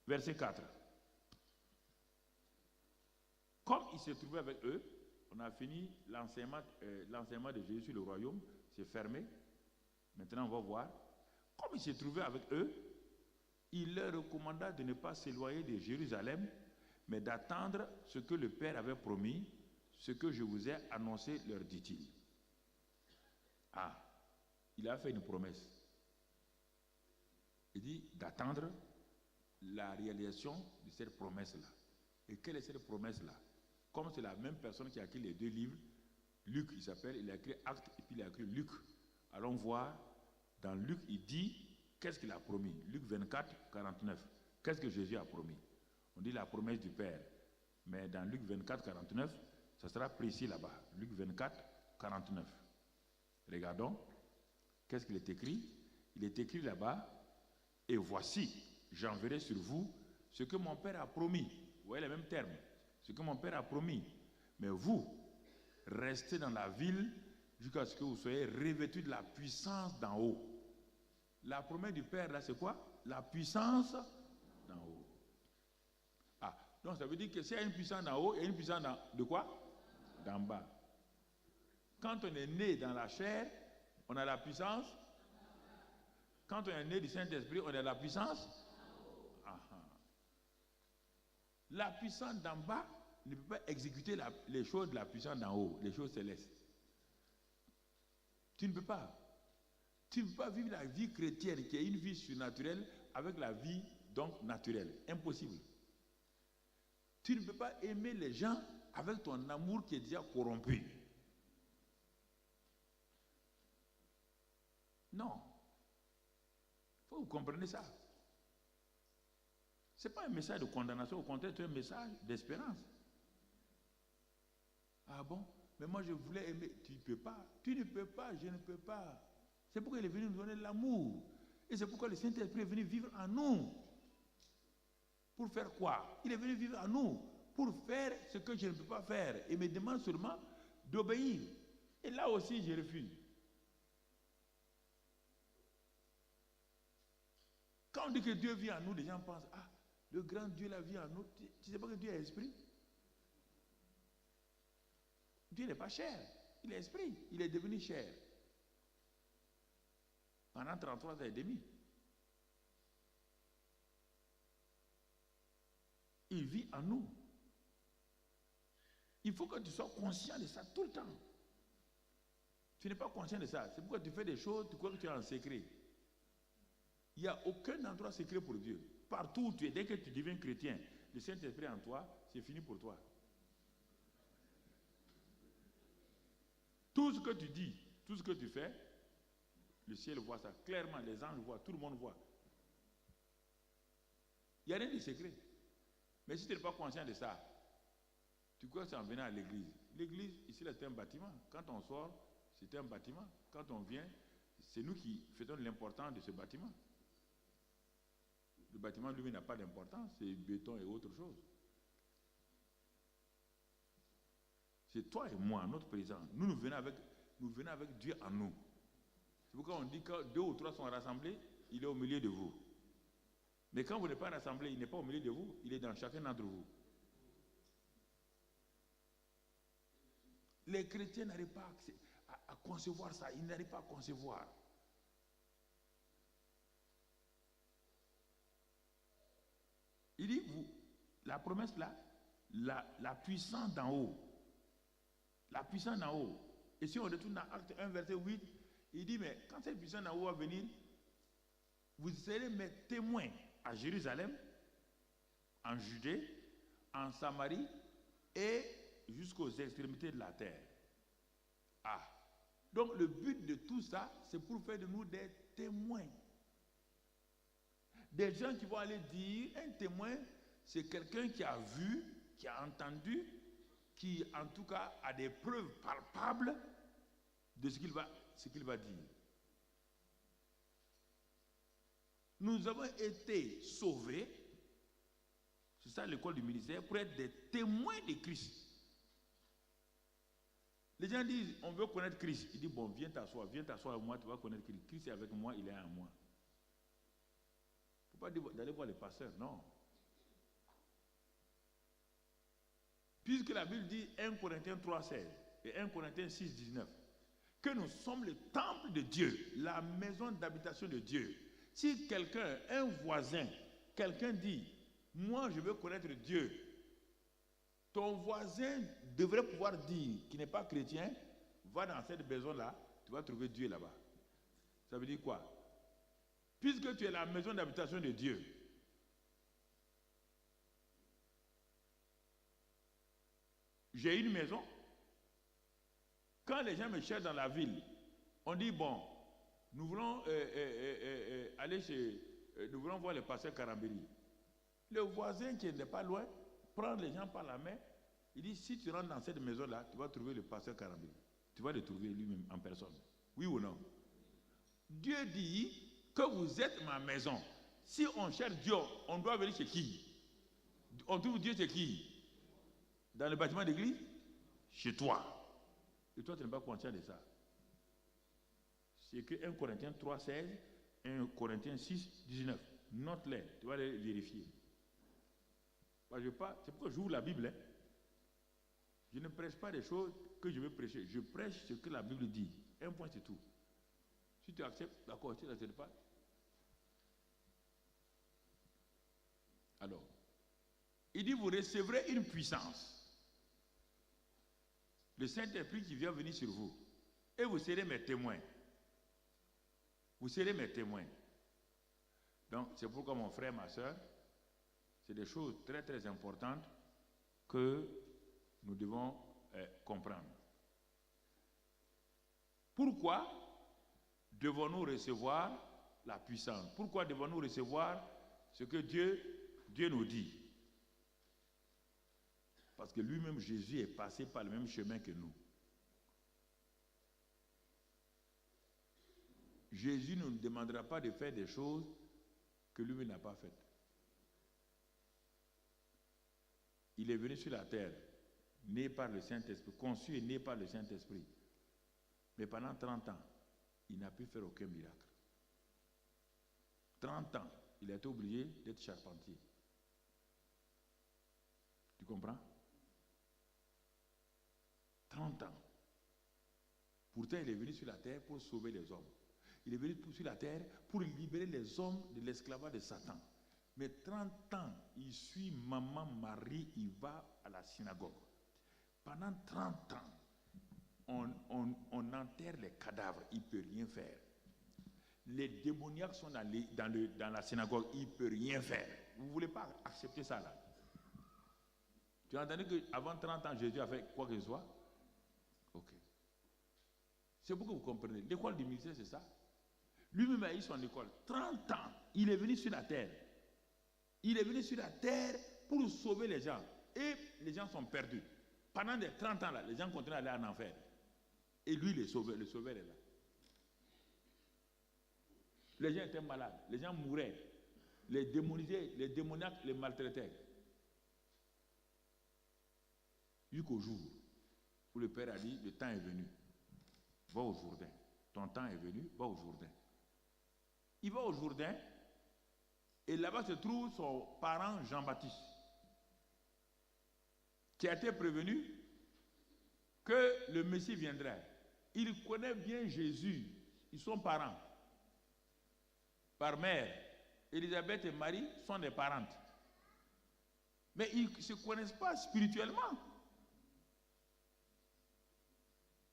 Verset 4. Comme il s'est trouvé avec eux, on a fini l'enseignement de Jésus sur le royaume, c'est fermé. Maintenant, on va voir. Comme il s'est trouvé avec eux, il leur recommanda de ne pas s'éloigner de Jérusalem, mais d'attendre ce que le Père avait promis, ce que je vous ai annoncé, leur dit-il. Ah, il a fait une promesse. Il dit d'attendre la réalisation de cette promesse-là. Et quelle est cette promesse-là? Comme c'est la même personne qui a écrit les deux livres, Luc, il s'appelle, il a écrit Actes et puis il a écrit Luc. Allons voir, dans Luc, il dit, qu'est-ce qu'il a promis? Luc 24, 49. Qu'est-ce que Jésus a promis? On dit la promesse du Père. Mais dans Luc 24, 49, ça sera précis là-bas. Luc 24, 49. Regardons, qu'est-ce qu'il est écrit? Il est écrit là-bas, et voici, j'enverrai sur vous ce que mon Père a promis. Vous voyez les mêmes termes. Ce que mon Père a promis. Mais vous, restez dans la ville jusqu'à ce que vous soyez revêtus de la puissance d'en haut. La promesse du Père, là, c'est quoi? La puissance d'en haut. Ah, donc ça veut dire que s'il y a une puissance d'en haut, il y a une puissance de quoi? D'en bas. Quand on est né dans la chair, on a la puissance. Quand on est né du Saint-Esprit, on a la puissance. La puissance d'en bas ne peut pas exécuter les choses de la puissance d'en haut, les choses célestes. Tu ne peux pas. Tu ne peux pas vivre la vie chrétienne qui est une vie surnaturelle avec la vie donc naturelle. Impossible. Tu ne peux pas aimer les gens avec ton amour qui est déjà corrompu. Non. Il faut que vous compreniez ça. Ce n'est pas un message de condamnation, au contraire, c'est un message d'espérance. Ah bon? Mais moi je voulais aimer. Tu ne peux pas. Tu ne peux pas, je ne peux pas. C'est pourquoi il est venu nous donner l'amour. Et c'est pourquoi le Saint-Esprit est venu vivre en nous. Pour faire quoi? Il est venu vivre en nous. Pour faire ce que je ne peux pas faire. Et me demande seulement d'obéir. Et là aussi, je refuse. Quand on dit que Dieu vit en nous, les gens pensent, ah, le grand Dieu la vie en nous. Tu ne sais pas que Dieu est esprit? Dieu n'est pas chair. Il est esprit. Il est devenu chair. Pendant 33 ans et demi. Il vit en nous. Il faut que tu sois conscient de ça tout le temps. Tu n'es pas conscient de ça. C'est pourquoi tu fais des choses, tu crois que tu es en secret. Il n'y a aucun endroit secret pour Dieu. Partout où tu es, dès que tu deviens chrétien, le Saint-Esprit en toi, c'est fini pour toi. Tout ce que tu dis, tout ce que tu fais, le ciel voit ça clairement, les anges voient, tout le monde voit. Il n'y a rien de secret. Mais si tu n'es pas conscient de ça, tu crois que c'est en venant à l'église. L'église, ici, c'est un bâtiment. Quand on sort, c'est un bâtiment. Quand on vient, c'est nous qui faisons l'importance de ce bâtiment. Le bâtiment, lui, n'a pas d'importance, c'est béton et autre chose. C'est toi et moi, notre présent. Nous venons avec Dieu en nous. C'est pourquoi on dit que 2 ou 3 sont rassemblés, il est au milieu de vous. Mais quand vous n'êtes pas rassemblés, il n'est pas au milieu de vous, il est dans chacun d'entre vous. Les chrétiens n'arrivent pas à concevoir ça, ils n'arrivent pas à concevoir. Il dit, la promesse là, la puissance d'en haut. La puissance d'en haut. Et si on retourne dans Acte 1, verset 8, il dit, mais quand cette puissance d'en haut va venir, vous serez mes témoins à Jérusalem, en Judée, en Samarie et jusqu'aux extrémités de la terre. Ah, donc le but de tout ça, c'est pour faire de nous des témoins. Des gens qui vont aller dire, un témoin, c'est quelqu'un qui a vu, qui a entendu, qui en tout cas a des preuves palpables de ce qu'il va dire. Nous avons été sauvés, c'est ça l'école du ministère, pour être des témoins de Christ. Les gens disent, on veut connaître Christ. Il dit, bon, viens t'asseoir avec moi, tu vas connaître Christ. Christ est avec moi, il est en moi. Il ne faut pas dire d'aller voir les pasteurs, non. Puisque la Bible dit 1 Corinthiens 3,16 et 1 Corinthiens 6,19, que nous sommes le temple de Dieu, la maison d'habitation de Dieu. Si quelqu'un, un voisin, quelqu'un dit, moi je veux connaître Dieu, ton voisin devrait pouvoir dire, qui n'est pas chrétien, va dans cette maison-là, tu vas trouver Dieu là-bas. Ça veut dire quoi? Puisque tu es la maison d'habitation de Dieu, j'ai une maison. Quand les gens me cherchent dans la ville, on dit, bon, nous voulons aller chez... nous voulons voir le pasteur Karambéry. Le voisin qui n'est pas loin prend les gens par la main. Il dit, si tu rentres dans cette maison-là, tu vas trouver le pasteur Karambéry. Tu vas le trouver lui-même en personne. Oui ou non? Dieu dit que vous êtes ma maison. Si on cherche Dieu, on doit venir chez qui? On trouve Dieu chez qui? Dans le bâtiment d'église? Chez toi. Et toi, tu n'es pas conscient de ça. C'est écrit 1 Corinthiens 3,16, 1 Corinthiens 6,19. Note-les, tu vas les vérifier. C'est pourquoi j'ouvre la Bible. Hein. Je ne prêche pas des choses que je veux prêcher. Je prêche ce que la Bible dit. Un point, c'est tout. Si tu acceptes, d'accord. Si tu n'acceptes pas. Alors, il dit, vous recevrez une puissance. Le Saint-Esprit qui vient venir sur vous. Et vous serez mes témoins. Vous serez mes témoins. Donc, c'est pourquoi mon frère, ma soeur, c'est des choses très très importantes que nous devons comprendre. Pourquoi devons-nous recevoir la puissance? Pourquoi devons-nous recevoir ce que Dieu nous dit? Parce que lui-même, Jésus, est passé par le même chemin que nous. Jésus ne nous demandera pas de faire des choses que lui-même n'a pas faites. Il est venu sur la terre, né par le Saint-Esprit, conçu et né par le Saint-Esprit. Mais pendant 30 ans, il n'a pu faire aucun miracle. 30 ans, il a été obligé d'être charpentier. Tu comprends? 30 ans. Pourtant, il est venu sur la terre pour sauver les hommes. Il est venu sur la terre pour libérer les hommes de l'esclavage de Satan. Mais 30 ans, il suit maman Marie, il va à la synagogue. Pendant 30 ans, on enterre les cadavres, il ne peut rien faire. Les démoniaques sont dans la synagogue, il ne peut rien faire. Vous ne voulez pas accepter ça là? Tu as entendu qu'avant 30 ans, Jésus a fait quoi que ce soit? Ok. C'est pour que vous comprenez. L'école du ministère, c'est ça. Lui-même a eu son école. 30 ans, il est venu sur la terre. Il est venu sur la terre pour sauver les gens. Et les gens sont perdus. Pendant les 30 ans, là, les gens continuent à aller en enfer. Et lui, le sauveur est là. Les gens étaient malades. Les gens mouraient. Les démonisés, les démoniaques les maltraitaient. Jusqu'au jour où le Père a dit, le temps est venu. Va au Jourdain. Ton temps est venu, va au Jourdain. Il va au Jourdain et là-bas se trouve son parent Jean-Baptiste qui a été prévenu que le Messie viendrait. Il connaît bien Jésus, ils sont parents. Par mère, Élisabeth et Marie sont des parentes. Mais ils ne se connaissent pas spirituellement.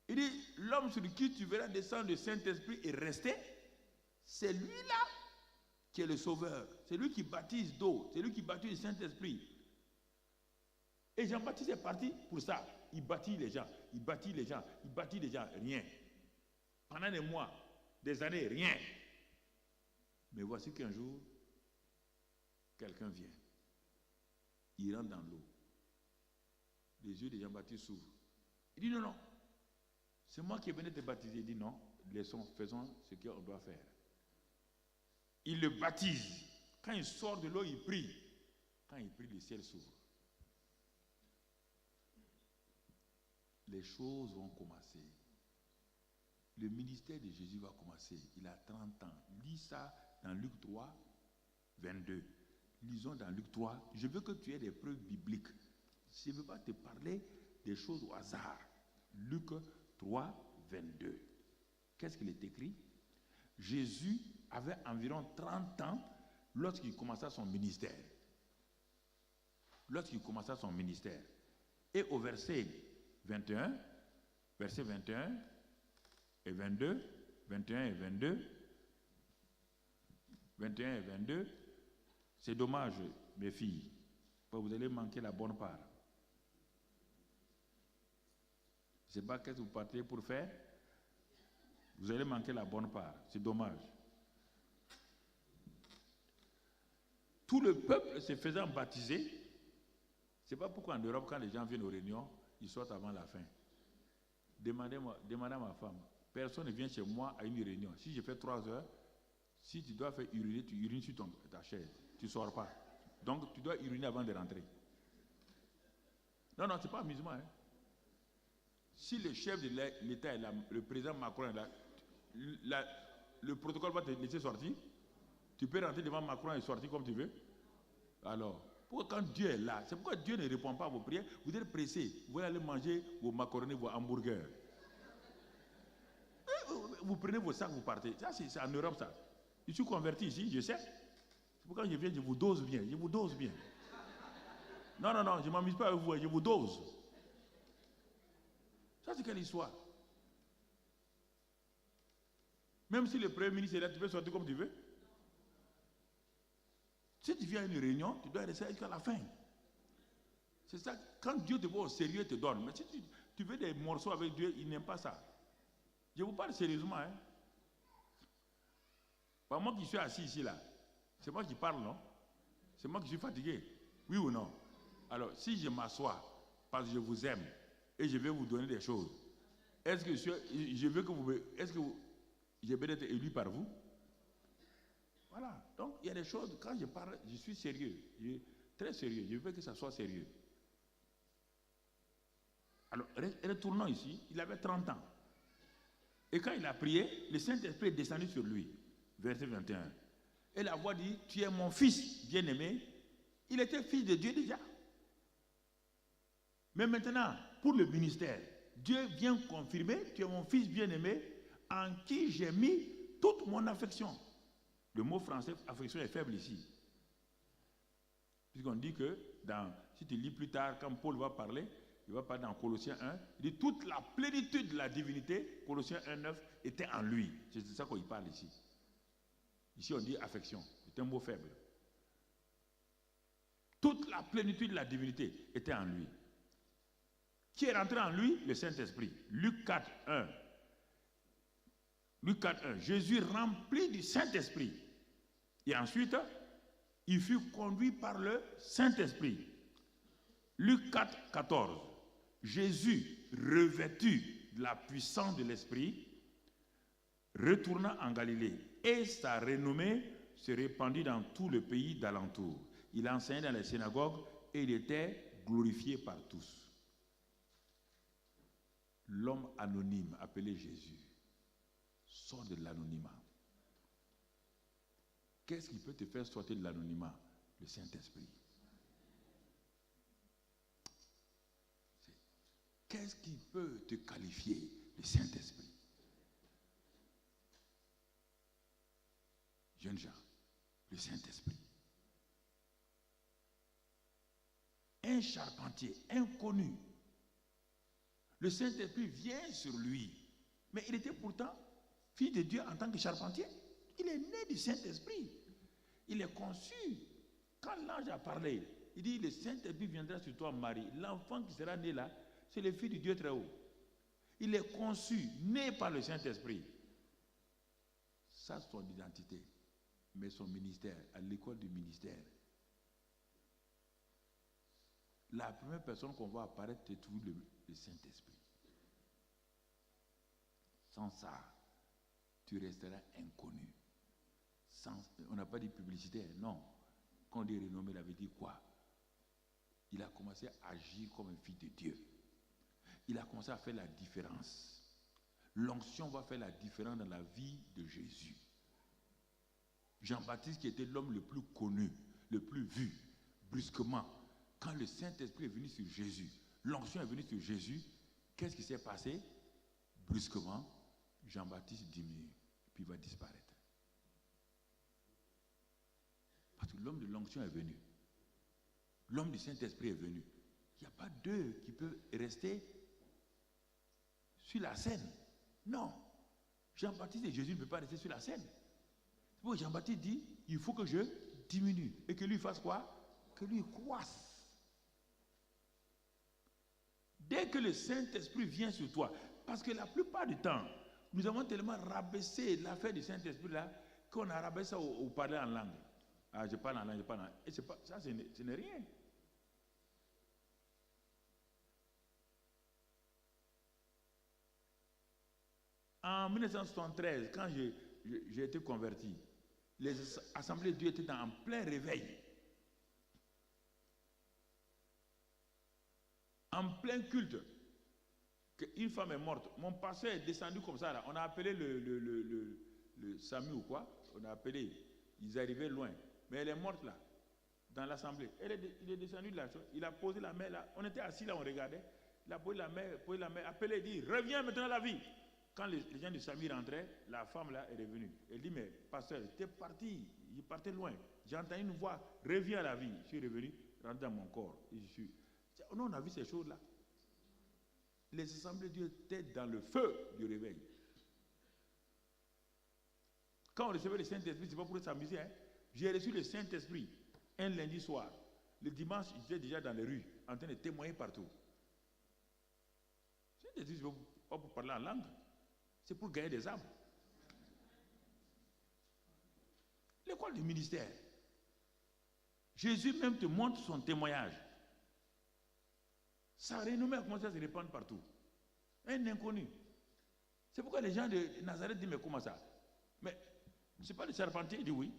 Il dit, l'homme sur qui tu verras descendre le Saint-Esprit et rester, c'est lui-là qui est le sauveur. C'est lui qui baptise d'eau. C'est lui qui baptise le Saint-Esprit. Et Jean-Baptiste est parti pour ça. Il baptise les gens. Il baptise les gens. Il baptise les gens. Rien. Pendant des mois, des années, rien. Mais voici qu'un jour, quelqu'un vient. Il rentre dans l'eau. Les yeux de Jean-Baptiste s'ouvrent. Il dit non, non. C'est moi qui venais te baptiser. Il dit non, faisons ce qu'on doit faire. Il le baptise. Quand il sort de l'eau, il prie. Quand il prie, le ciel s'ouvre. Les choses vont commencer. Le ministère de Jésus va commencer. Il a 30 ans. Lis ça dans Luc 3, 22. Lisons dans Luc 3. Je veux que tu aies des preuves bibliques. Je ne veux pas te parler des choses au hasard. Luc 3, 22. Qu'est-ce qu'il est écrit? Jésus avait environ 30 ans lorsqu'il commença son ministère. Lorsqu'il commença son ministère. Et au verset 21 et 22, 21 et 22, 21 et 22, c'est dommage, mes filles, vous allez manquer la bonne part. Je ne sais pas qu'est-ce que vous partez pour faire. Vous allez manquer la bonne part. C'est dommage. Tout le peuple se faisant baptiser. Ce n'est pas pourquoi en Europe, quand les gens viennent aux réunions, ils sortent avant la fin. Demandez à ma femme. Personne ne vient chez moi à une réunion. Si je fais 3 heures, si tu dois faire uriner, tu urines sur ta chaise. Tu ne sors pas. Donc, tu dois uriner avant de rentrer. Non, ce n'est pas amusement. Hein. Si le chef de l'État est là, le président Macron est là, le protocole va te laisser sortir. Tu peux rentrer devant Macron et sortir comme tu veux. Alors, pourquoi quand Dieu est là, c'est pourquoi Dieu ne répond pas à vos prières. Vous êtes pressés, vous allez aller manger vos macaronis, vos hamburgers. Vous prenez vos sacs, vous partez. Ça, c'est en Europe, ça. Je suis converti ici, je sais. C'est pourquoi je viens, je vous dose bien. Je vous dose bien. Non, je ne m'amuse pas avec vous, je vous dose. Ça, c'est quelle histoire? Même si le Premier ministre est là, tu peux sortir comme tu veux. Si tu viens à une réunion, tu dois rester jusqu'à la fin. C'est ça, quand Dieu te voit au sérieux, il te donne. Mais si tu veux des morceaux avec Dieu, il n'aime pas ça. Je vous parle sérieusement. Hein. Pas moi qui suis assis ici, là. C'est moi qui parle, non? C'est moi qui suis fatigué. Oui ou non? Alors, si je m'assois, parce que je vous aime, et je vais vous donner des choses, est-ce que je veux que vous... Est-ce que je vais être élu par vous? Voilà. Donc, il y a des choses, quand je parle, je suis sérieux. Je suis très sérieux. Je veux que ça soit sérieux. Alors, retournons ici. Il avait 30 ans. Et quand il a prié, le Saint-Esprit est descendu sur lui. Verset 21. Et la voix dit, tu es mon fils bien-aimé. Il était fils de Dieu déjà. Mais maintenant, pour le ministère, Dieu vient confirmer, tu es mon fils bien-aimé, en qui j'ai mis toute mon affection. Le mot français, affection, est faible ici. Puisqu'on dit que, si tu lis plus tard, quand Paul va parler, il va parler dans Colossiens 1, il dit toute la plénitude de la divinité, Colossiens 1, 9, était en lui. C'est de ça qu'il parle ici. Ici, on dit affection. C'est un mot faible. Toute la plénitude de la divinité était en lui. Qui est rentré en lui? Le Saint-Esprit. Luc 4, 1. Luc 4, 1. Jésus rempli du Saint-Esprit. Et ensuite, il fut conduit par le Saint-Esprit. Luc 4, 14. Jésus, revêtu de la puissance de l'Esprit, retourna en Galilée. Et sa renommée se répandit dans tout le pays d'alentour. Il enseignait dans les synagogues et il était glorifié par tous. L'homme anonyme appelé Jésus sort de l'anonymat. Qu'est-ce qui peut te faire sortir de l'anonymat? Le Saint-Esprit. Qu'est-ce qui peut te qualifier? Le Saint-Esprit. Jeunes gens, le Saint-Esprit. Un charpentier inconnu. Le Saint-Esprit vient sur lui. Mais il était pourtant fils de Dieu en tant que charpentier. Il est né du Saint-Esprit. Il est conçu. Quand l'ange a parlé, il dit, le Saint-Esprit viendra sur toi, Marie. L'enfant qui sera né là, c'est le Fils du Dieu très haut. Il est conçu, né par le Saint-Esprit. Ça, c'est son identité. Mais son ministère, à l'école du ministère, la première personne qu'on voit apparaître, c'est tout le Saint-Esprit. Sans ça, tu resteras inconnu. On n'a pas dit publicitaire, non. Quand on dit renommé, il avait dit quoi? Il a commencé à agir comme un fils de Dieu. Il a commencé à faire la différence. L'onction va faire la différence dans la vie de Jésus. Jean-Baptiste, qui était l'homme le plus connu, le plus vu, brusquement, Quand le Saint-Esprit est venu sur Jésus, l'onction est venue sur Jésus, qu'est-ce qui s'est passé? Brusquement, Jean-Baptiste diminue, puis il va disparaître. Parce que l'homme de l'onction est venu. L'homme du Saint-Esprit est venu. Il n'y a pas deux qui peuvent rester sur la scène. Non. Jean-Baptiste et Jésus ne peuvent pas rester sur la scène. C'est pourquoi Jean-Baptiste dit, il faut que je diminue. Et que lui fasse quoi? Que lui croisse. Dès que le Saint-Esprit vient sur toi, parce que la plupart du temps, nous avons tellement rabaissé l'affaire du Saint-Esprit là, qu'on a rabaissé ça au parler en langue. Ah, je parle en langue, je parle en langue. Et pas, ça, ce n'est rien. En 1973, quand j'ai été converti, les assemblées de Dieu étaient en plein réveil. En plein culte. Une femme est morte. Mon pasteur est descendu comme ça. Là. On a appelé le SAMU ou quoi. On a appelé. Ils arrivaient loin. Mais elle est morte là, dans l'assemblée. Il est descendu de là. Il a posé la main là. On était assis là, on regardait. Il a posé la main, appelé, il dit, reviens maintenant à la vie. Quand les gens du SAMU rentraient, la femme là est revenue. Elle dit, mais pasteur, j'étais parti, il partait loin. J'ai entendu une voix, reviens à la vie. Je suis revenu, rentré dans mon corps. Et je suis... Nous, on a vu ces choses-là. Les assemblées de Dieu étaient dans le feu du réveil. Quand on recevait le Saint-Esprit, ce n'est pas pour s'amuser. Hein? J'ai reçu le Saint-Esprit un lundi soir. Le dimanche, j'étais déjà dans les rues, en train de témoigner partout. Le Saint-Esprit, ce n'est pas pour parler en langue. C'est pour gagner des âmes. L'école du ministère. Jésus même te montre son témoignage. Sa renommée a commencé à se répandre partout. Un inconnu. C'est pourquoi les gens de Nazareth disent, mais comment ça? Mais ce n'est pas le charpentier, il dit oui.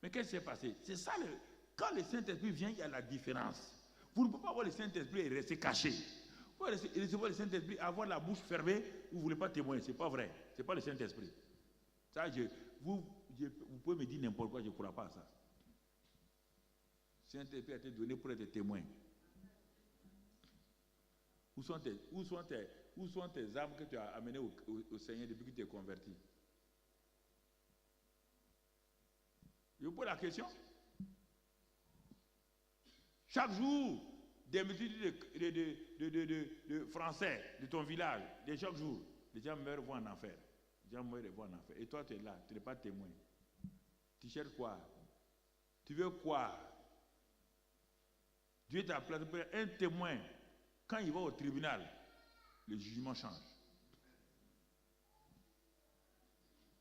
Mais qu'est-ce qui s'est passé? C'est ça, quand le Saint-Esprit vient, il y a la différence. Vous ne pouvez pas avoir le Saint-Esprit et rester caché. Vous pouvez recevoir le Saint-Esprit, avoir la bouche fermée, vous ne voulez pas témoigner. Ce n'est pas vrai. Ce n'est pas le Saint-Esprit. Ça, vous pouvez me dire n'importe quoi, je ne crois pas à ça. Le Saint-Esprit a été donné pour être témoin. Où sont tes âmes que tu as amenées au Seigneur depuis que tu es converti? Je vous pose la question. Chaque jour, des multitudes de Français de ton village, chaque jour, les gens meurent, vont en enfer. Les gens meurent et vont en enfer. Et toi, tu es là, tu n'es pas témoin. Tu cherches quoi? Tu veux quoi? Dieu t'a placé pour un témoin. Quand il va au tribunal, le jugement change.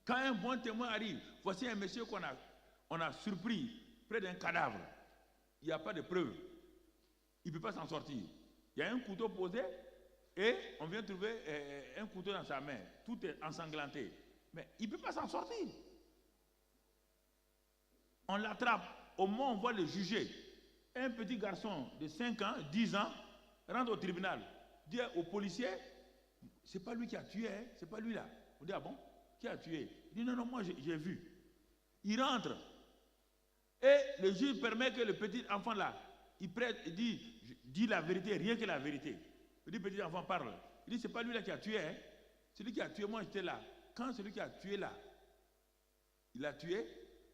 Quand un bon témoin arrive, voici un monsieur qu'on a surpris près d'un cadavre. Il n'y a pas de preuve. Il ne peut pas s'en sortir. Il y a un couteau posé et on vient trouver un couteau dans sa main. Tout est ensanglanté. Mais il ne peut pas s'en sortir. On l'attrape. Au moment où on va le juger, un petit garçon de 5 ans, 10 ans, rentre au tribunal, dit au policier, c'est pas lui qui a tué, hein? C'est pas lui là. On dit, ah bon? Qui a tué? Il dit, non, moi j'ai vu. Il rentre. Et le juge permet que le petit enfant là, il dit la vérité, rien que la vérité. Le petit enfant parle. Il dit, c'est pas lui là qui a tué, hein? Celui qui a tué, moi j'étais là. Quand celui qui a tué là, il a tué,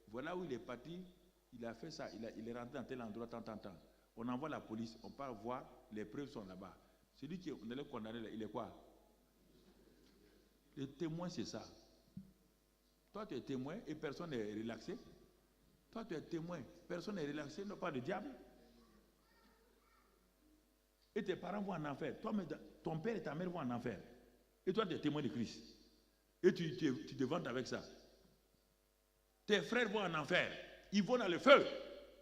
voilà où il est parti, il a fait ça, il est rentré dans tel endroit, tant. On envoie la police, on part voir, les preuves sont là-bas. Celui qui on allait condamner, il est quoi? Le témoin, c'est ça. Toi, tu es témoin et personne n'est relaxé. Toi, tu es témoin, personne n'est relaxé, non pas le diable. Et tes parents vont en enfer. Toi, ton père et ta mère vont en enfer. Et toi, tu es témoin de Christ. Et tu te vantes avec ça. Tes frères vont en enfer. Ils vont dans le feu.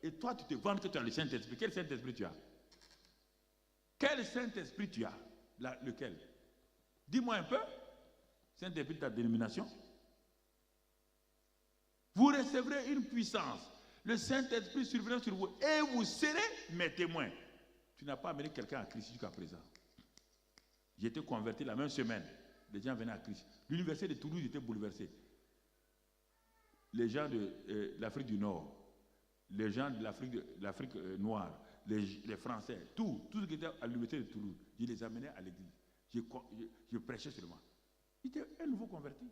Et toi, tu te vantes que tu as le Saint-Esprit. Quel Saint-Esprit tu as? Quel Saint-Esprit tu as? Lequel? Dis-moi un peu. Saint-Esprit de ta dénomination. Vous recevrez une puissance. Le Saint-Esprit surviendra sur vous. Et vous serez mes témoins. Tu n'as pas amené quelqu'un à Christ jusqu'à présent. J'ai été converti la même semaine. Les gens venaient à Christ. L'université de Toulouse était bouleversée. Les gens de l'Afrique du Nord, les gens de l'Afrique noire, les Français, tout ce qui était à l'université de Toulouse, je les amenais à l'église. Je prêchais seulement. Il était un nouveau converti.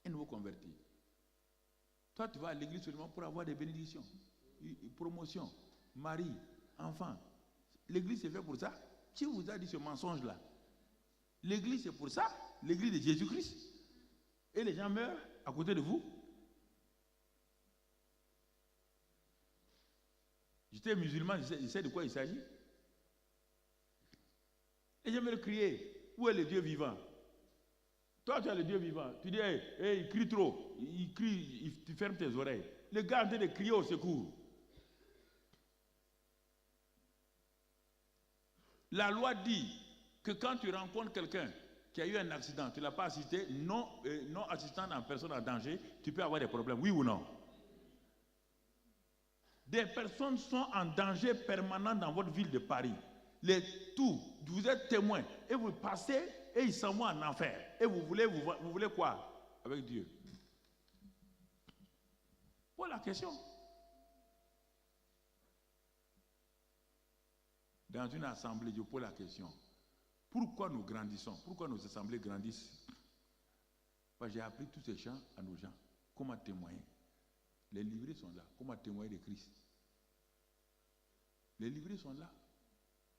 Un nouveau converti. Toi, tu vas à l'église seulement pour avoir des bénédictions, promotion, mari, enfant. L'église, c'est fait pour ça. Qui vous a dit ce mensonge-là? L'église, c'est pour ça. L'église de Jésus-Christ. Et les gens meurent à côté de vous. J'étais musulman, je sais de quoi il s'agit. Et je me le crier, où est le Dieu vivant? Toi, tu as le Dieu vivant. Tu dis, hey, il crie trop. Il crie, tu fermes tes oreilles. Le gars est en train de crier au secours. La loi dit que quand tu rencontres quelqu'un qui a eu un accident, tu ne l'as pas assisté, non assistant en personne en danger, tu peux avoir des problèmes, oui ou non? Des personnes sont en danger permanent dans votre ville de Paris. Vous êtes témoin et vous passez et ils s'en vont en enfer. Et vous voulez quoi avec Dieu? Voilà la question. Dans une assemblée, je pose la question. Pourquoi nous grandissons? Pourquoi nos assemblées grandissent? Parce que j'ai appris tous ces chants à nos gens. Comment témoigner? Les livrets sont là. Comment témoigner de Christ? Les livrets sont là.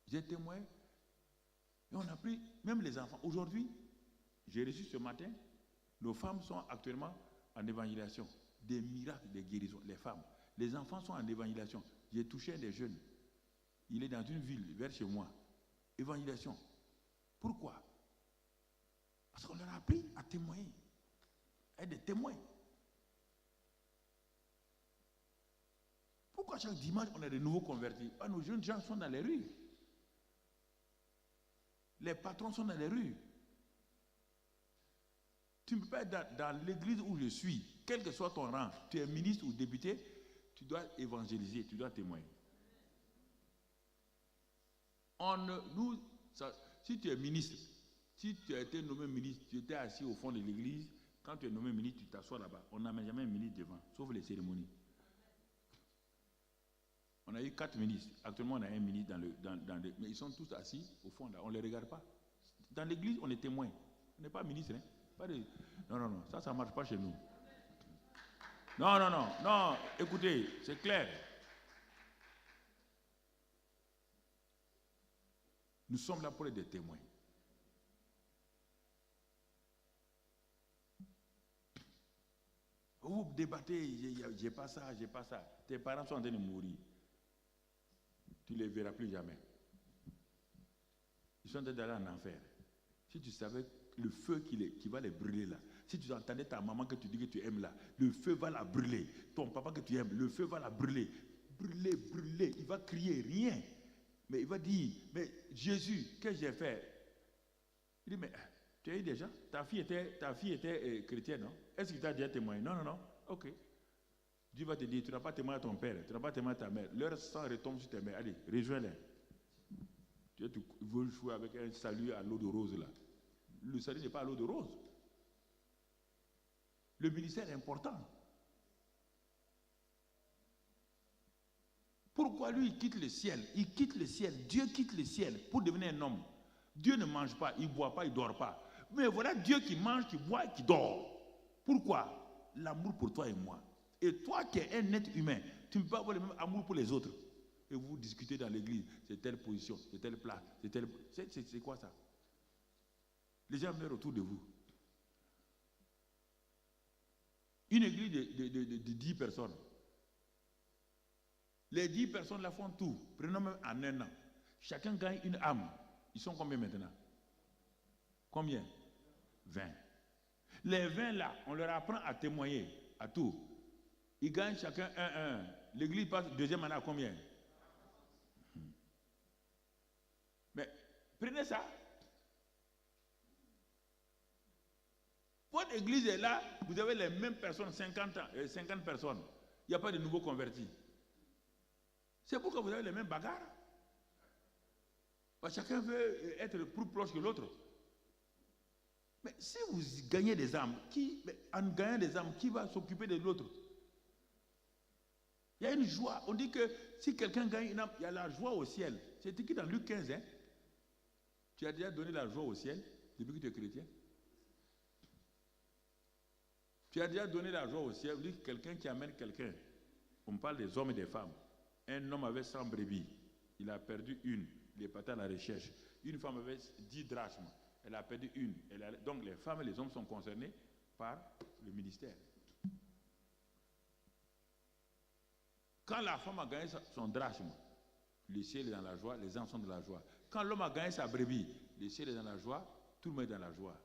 J'ai témoigné. Et on a pris, même les enfants. Aujourd'hui, j'ai reçu ce matin, nos femmes sont actuellement en évangélisation. Des miracles, des guérisons, les femmes. Les enfants sont en évangélisation. J'ai touché un des jeunes. Il est dans une ville, vers chez moi. Évangélisation. Pourquoi? Parce qu'on leur a appris à témoigner. À être des témoins. Pourquoi chaque dimanche, on a de nouveaux convertis? Nos jeunes gens sont dans les rues. Les patrons sont dans les rues. Tu ne peux pas être dans l'église où je suis, quel que soit ton rang, tu es ministre ou député, tu dois évangéliser, tu dois témoigner. Si tu es ministre, si tu as été nommé ministre, tu étais assis au fond de l'église, quand tu es nommé ministre, tu t'assois là-bas. On n'amène jamais un ministre devant, sauf les cérémonies. On a eu 4 ministres. Actuellement, on a un ministre mais ils sont tous assis au fond là. On ne les regarde pas. Dans l'église, on est témoin. On n'est pas ministre. Hein? Non. Ça ne marche pas chez nous. Non. Écoutez, c'est clair. Nous sommes là pour être des témoins. Vous débattez, j'ai pas ça. Tes parents sont en train de mourir. Tu ne les verras plus jamais. Ils sont en train d'aller en enfer. Si tu savais le feu qui va les brûler là, si tu entendais ta maman que tu dis que tu aimes là, le feu va la brûler. Ton papa que tu aimes, le feu va la brûler. Brûler. Il va crier rien. Mais il va dire, mais Jésus, qu'est-ce que j'ai fait? Il dit, mais tu as eu déjà? Ta fille était chrétienne, non? Est-ce qu'il t'a déjà témoigné? Non. Ok. Dieu va te dire, tu n'as pas témoigné à ton père, tu n'as pas témoigné à ta mère. Leur sang retombe sur tes mères. Allez, rejoins-les. Tu veux jouer avec un salut à l'eau de rose là. Le salut n'est pas à l'eau de rose. Le ministère est important. Pourquoi lui, il quitte le ciel? Il quitte le ciel. Dieu quitte le ciel pour devenir un homme. Dieu ne mange pas, il ne boit pas, il ne dort pas. Mais voilà Dieu qui mange, qui boit et qui dort. Pourquoi? L'amour pour toi et moi. Et toi qui es un être humain, tu ne peux pas avoir le même amour pour les autres. Et vous discutez dans l'église, c'est telle position, c'est telle place, c'est quoi ça? Les gens meurent autour de vous. Une église de 10 personnes. Les 10 personnes là font tout. Prenons même en un an. Chacun gagne une âme. Ils sont combien maintenant? Combien? 20. Les 20 là, on leur apprend à témoigner, à tout. Ils gagnent chacun 1. L'église passe deuxième année à combien? Mais prenez ça. Votre église est là, vous avez les mêmes personnes, 50 personnes. Il n'y a pas de nouveaux convertis. C'est pourquoi vous avez les mêmes bagarres. Parce que chacun veut être plus proche que l'autre. Mais si vous gagnez des âmes, en gagnant des âmes, qui va s'occuper de l'autre? Il y a une joie. On dit que si quelqu'un gagne une âme, il y a la joie au ciel. C'est écrit dans Luc 15. Hein? Tu as déjà donné la joie au ciel depuis que tu es chrétien? Tu as déjà donné la joie au ciel. On dit que quelqu'un qui amène quelqu'un. On parle des hommes et des femmes. Un homme avait 100 brebis. Il a perdu une. Il est parti à la recherche. Une femme avait 10 drachmes. Elle a perdu une. Donc les femmes et les hommes sont concernés par le ministère. Quand la femme a gagné son drachme, le ciel est dans la joie, les enfants sont dans la joie. Quand l'homme a gagné sa brebis, le ciel est dans la joie, tout le monde est dans la joie.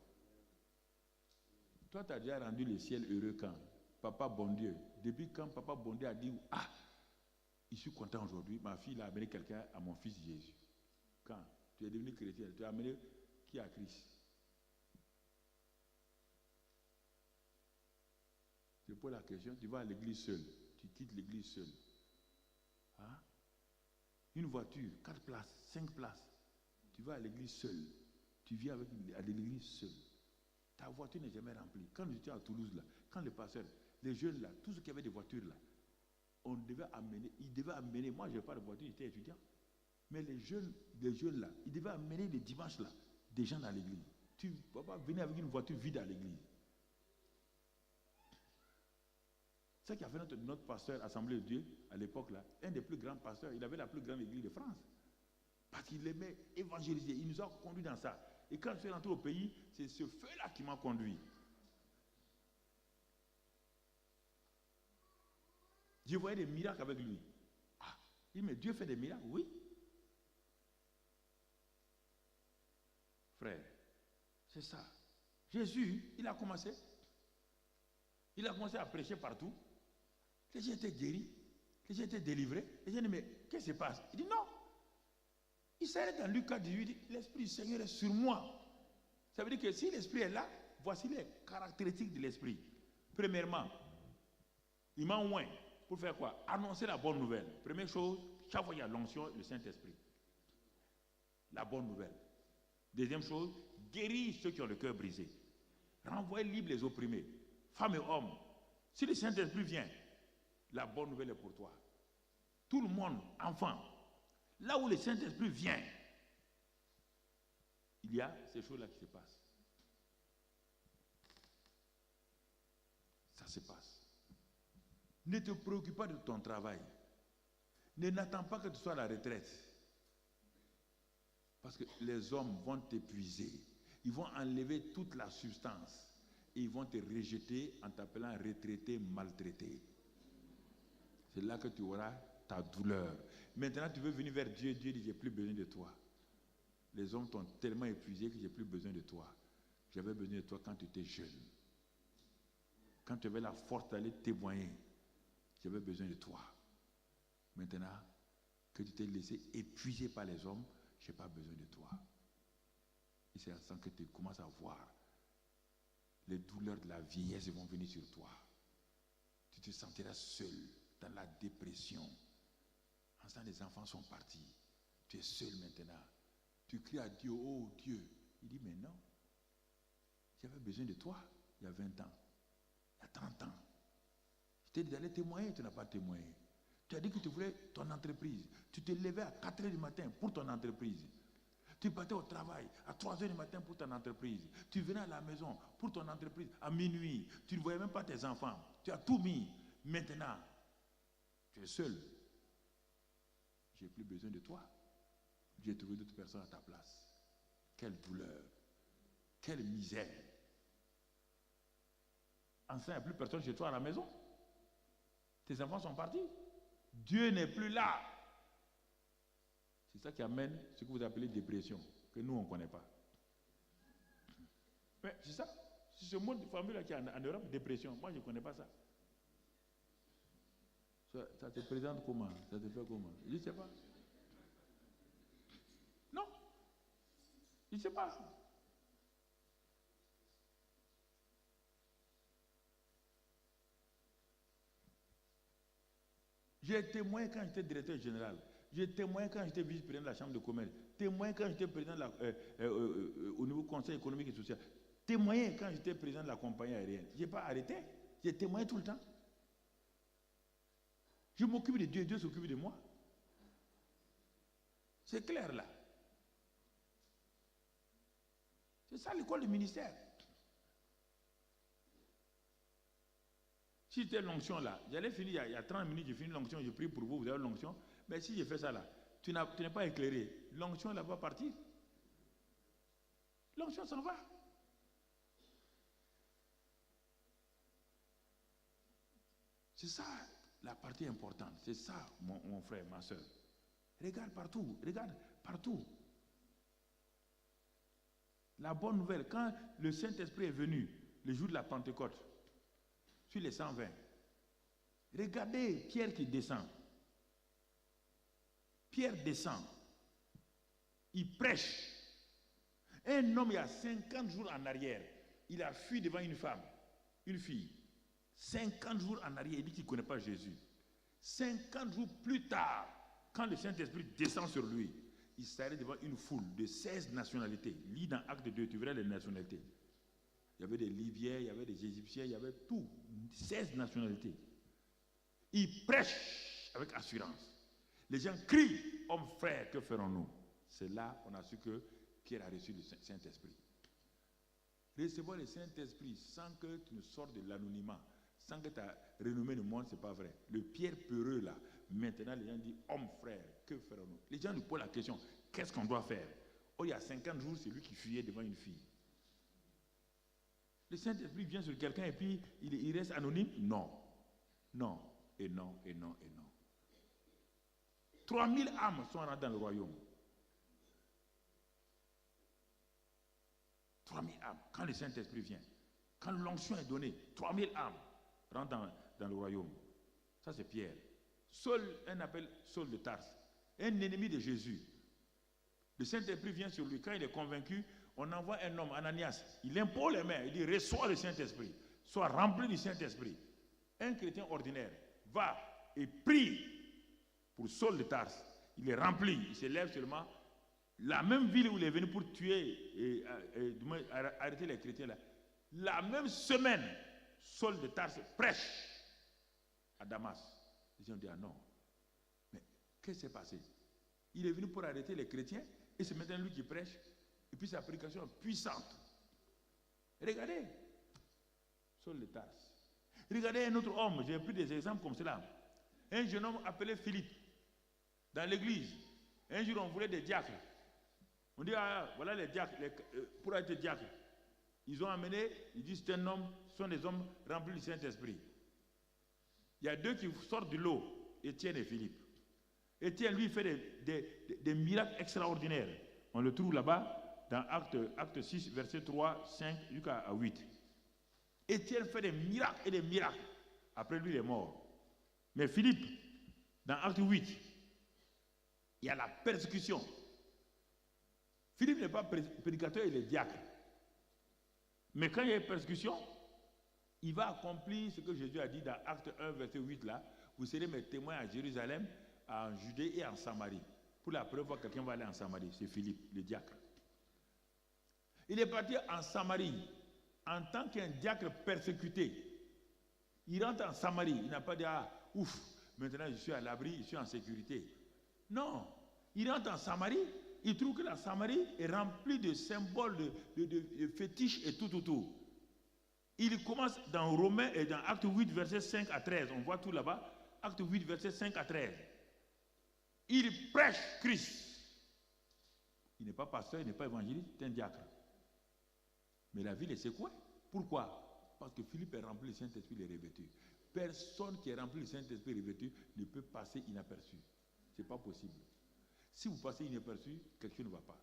Toi, tu as déjà rendu le ciel heureux quand? Papa bon Dieu. Depuis quand Papa bon Dieu a dit, ah, je suis content aujourd'hui, ma fille a amené quelqu'un à mon fils Jésus. Quand tu es devenu chrétien, tu as amené qui à Christ? Je pose la question, tu vas à l'église seul, tu quittes l'église seul. Hein? Une voiture, 4 places, 5 places, tu vas à l'église seul, tu viens à l'église seul. Ta voiture n'est jamais remplie. Quand j'étais à Toulouse, là, quand les pasteurs, les jeunes là, tous ceux qui avaient des voitures là, ils devaient amener, moi je n'ai pas de voiture, j'étais étudiant, mais les jeunes là, ils devaient amener les dimanches là, des gens dans l'église. Tu ne vas pas venir avec une voiture vide à l'église. C'est ce qui a fait notre pasteur Assemblée de Dieu, à l'époque là, un des plus grands pasteurs, il avait la plus grande église de France. Parce qu'il aimait évangéliser, il nous a conduits dans ça. Et quand je suis rentré au pays, c'est ce feu-là qui m'a conduit. Je voyais des miracles avec lui. Ah, il dit, mais Dieu fait des miracles? Oui. Frère, c'est ça. Jésus, il a commencé à prêcher partout. Les gens étaient guéris, les gens étaient délivrés. Les gens disent, mais qu'est-ce qui se passe? Il dit, non. Il s'arrête dans Luc 18, il dit, l'Esprit du Seigneur est sur moi. Ça veut dire que si l'Esprit est là, voici les caractéristiques de l'Esprit. Premièrement, il m'a oint pour faire quoi? Annoncer la bonne nouvelle. Première chose, chaque fois il y a l'onction, le Saint-Esprit. La bonne nouvelle. Deuxième chose, guérir ceux qui ont le cœur brisé. Renvoyer libre les opprimés. Femmes et hommes. Si le Saint-Esprit vient, la bonne nouvelle est pour toi. Tout le monde, enfant, là où le Saint-Esprit vient, il y a ces choses-là qui se passent. Ça se passe. Ne te préoccupe pas de ton travail. N'attends pas que tu sois à la retraite. Parce que les hommes vont t'épuiser. Ils vont enlever toute la substance. Et ils vont te rejeter en t'appelant retraité, maltraité. C'est là que tu auras ta douleur. Maintenant, tu veux venir vers Dieu. Dieu dit, j'ai plus besoin de toi. Les hommes t'ont tellement épuisé que j'ai plus besoin de toi. J'avais besoin de toi quand tu étais jeune. Quand tu avais la force d'aller témoigner. J'avais besoin de toi. Maintenant que tu t'es laissé épuiser par les hommes, je n'ai pas besoin de toi. Et c'est sans que tu commences à voir les douleurs de la vieillesse vont venir sur toi. Tu te sentiras seul dans la dépression. En ce temps, les enfants sont partis. Tu es seul maintenant. Tu cries à Dieu, oh Dieu. Il dit, mais non. J'avais besoin de toi il y a 20 ans. Il y a 30 ans. Je t'ai dit d'aller témoigner, tu n'as pas témoigné. Tu as dit que tu voulais ton entreprise. Tu te levais à 4 h du matin pour ton entreprise. Tu partais au travail à 3 h du matin pour ton entreprise. Tu venais à la maison pour ton entreprise à minuit. Tu ne voyais même pas tes enfants. Tu as tout mis. Maintenant, tu es seul. Je n'ai plus besoin de toi. J'ai trouvé d'autres personnes à ta place. Quelle douleur. Quelle misère. Enfin, il n'y a plus personne chez toi à la maison. Tes enfants sont partis. Dieu n'est plus là. C'est ça qui amène ce que vous appelez dépression, que nous, on ne connaît pas. Mais c'est ça. C'est ce mot de formule qui est en Europe, dépression. Moi, je ne connais pas ça. Ça te présente comment? Ça te fait comment? Je ne sais pas. Non. Je ne sais pas. J'ai témoigné quand j'étais directeur général. J'ai témoigné quand j'étais vice-président de la Chambre de commerce. Témoigné quand j'étais président au niveau Conseil économique et social. Témoigné quand j'étais président de la compagnie aérienne. Je n'ai pas arrêté. J'ai témoigné tout le temps. Je m'occupe de Dieu, Dieu s'occupe de moi. C'est clair là. C'est ça l'école du ministère. Si j'étais l'onction là, j'allais finir, il y a 30 minutes, j'ai fini l'onction, je prie pour vous, vous avez l'onction. Mais si j'ai fait ça là, tu n'es pas éclairé. L'onction elle va partir. L'onction s'en va. C'est ça la partie importante. C'est ça, mon frère, ma soeur. Regarde partout, regarde partout. La bonne nouvelle, quand le Saint-Esprit est venu, le jour de la Pentecôte, sur les 120, regardez Pierre qui descend. Pierre descend. Il prêche. Un homme, il y a 50 jours en arrière, il a fui devant une femme, une fille. 50 jours en arrière, il dit qu'il ne connaît pas Jésus. 50 jours plus tard, quand le Saint-Esprit descend sur lui, il s'arrête devant une foule de 16 nationalités. Lis dans Acte 2, tu verras les nationalités. Il y avait des Libyens, il y avait des Égyptiens, il y avait tout. 16 nationalités. Il prêche avec assurance. Les gens crient, hommes frères, que ferons-nous? C'est là qu'on a su que Pierre a reçu le Saint-Esprit. Recevoir le Saint-Esprit sans que tu ne sortes de l'anonymat, sans que ta renommée ne monte, ce n'est pas vrai. Le Pierre peureux là, maintenant les gens disent, hommes frères, que ferons-nous? Les gens nous posent la question, qu'est-ce qu'on doit faire? Oh, il y a 50 jours, c'est lui qui fuyait devant une fille. Le Saint-Esprit vient sur quelqu'un et puis il reste anonyme? Non. Non, et non, et non, et non. 3000 âmes sont rentrées dans le royaume. 3000 âmes. Quand le Saint-Esprit vient, quand l'onction est donnée, 3000 âmes rentrent dans le royaume. Ça, c'est Pierre. Saul, un appelle Saul de Tarse, un ennemi de Jésus. Le Saint-Esprit vient sur lui. Quand il est convaincu, on envoie un homme, Ananias. Il impose les mains. Il dit, reçois le Saint-Esprit. Sois rempli du Saint-Esprit. Un chrétien ordinaire va et prie pour Saul de Tarse. Il est rempli. Il se lève seulement. La même ville où il est venu pour tuer et arrêter les chrétiens là. La même semaine, Saul de Tarse prêche à Damas. Les gens disent, ah non. Mais qu'est-ce qui s'est passé? Il est venu pour arrêter les chrétiens et c'est maintenant lui qui prêche. Et puis sa prédication est puissante. Regardez, Saul de Tarse. Regardez un autre homme, j'ai pris des exemples comme cela. Un jeune homme appelé Philippe, dans l'église. Un jour, on voulait des diacres. On dit, ah, voilà les diacres, pour être diacre. Ils ont amené, ils disent, c'est un homme, ce sont des hommes remplis du Saint-Esprit. Il y a deux qui sortent de l'eau, Étienne et Philippe. Étienne, lui, fait des miracles extraordinaires. On le trouve là-bas, dans acte 6, verset 3, 5, jusqu'à 8. Étienne fait des miracles et des miracles. Après lui, il est mort. Mais Philippe, dans acte 8, il y a la persécution. Philippe n'est pas prédicateur, il est diacre. Mais quand il y a une persécution, il va accomplir ce que Jésus a dit dans acte 1, verset 8 là. Vous serez mes témoins à Jérusalem, en Judée et en Samarie. Pour la première fois, quelqu'un va aller en Samarie. C'est Philippe, le diacre. Il est parti en Samarie en tant qu'un diacre persécuté. Il rentre en Samarie. Il n'a pas dit, ah, ouf, maintenant je suis à l'abri, je suis en sécurité. Non. Il rentre en Samarie. Il trouve que la Samarie est remplie de symboles, de fétiches et tout. Il commence dans Romains et dans Acte 8, verset 5 à 13. On voit tout là-bas. Acte 8, verset 5 à 13. Il prêche Christ. Il n'est pas pasteur, il n'est pas évangéliste, c'est un diacre. Mais la ville est secouée. Pourquoi? Parce que Philippe est rempli du Saint-Esprit, il est revêtu. Personne qui est rempli du Saint-Esprit revêtu ne peut passer inaperçu. Ce n'est pas possible. Si vous passez inaperçu, quelque chose ne va pas.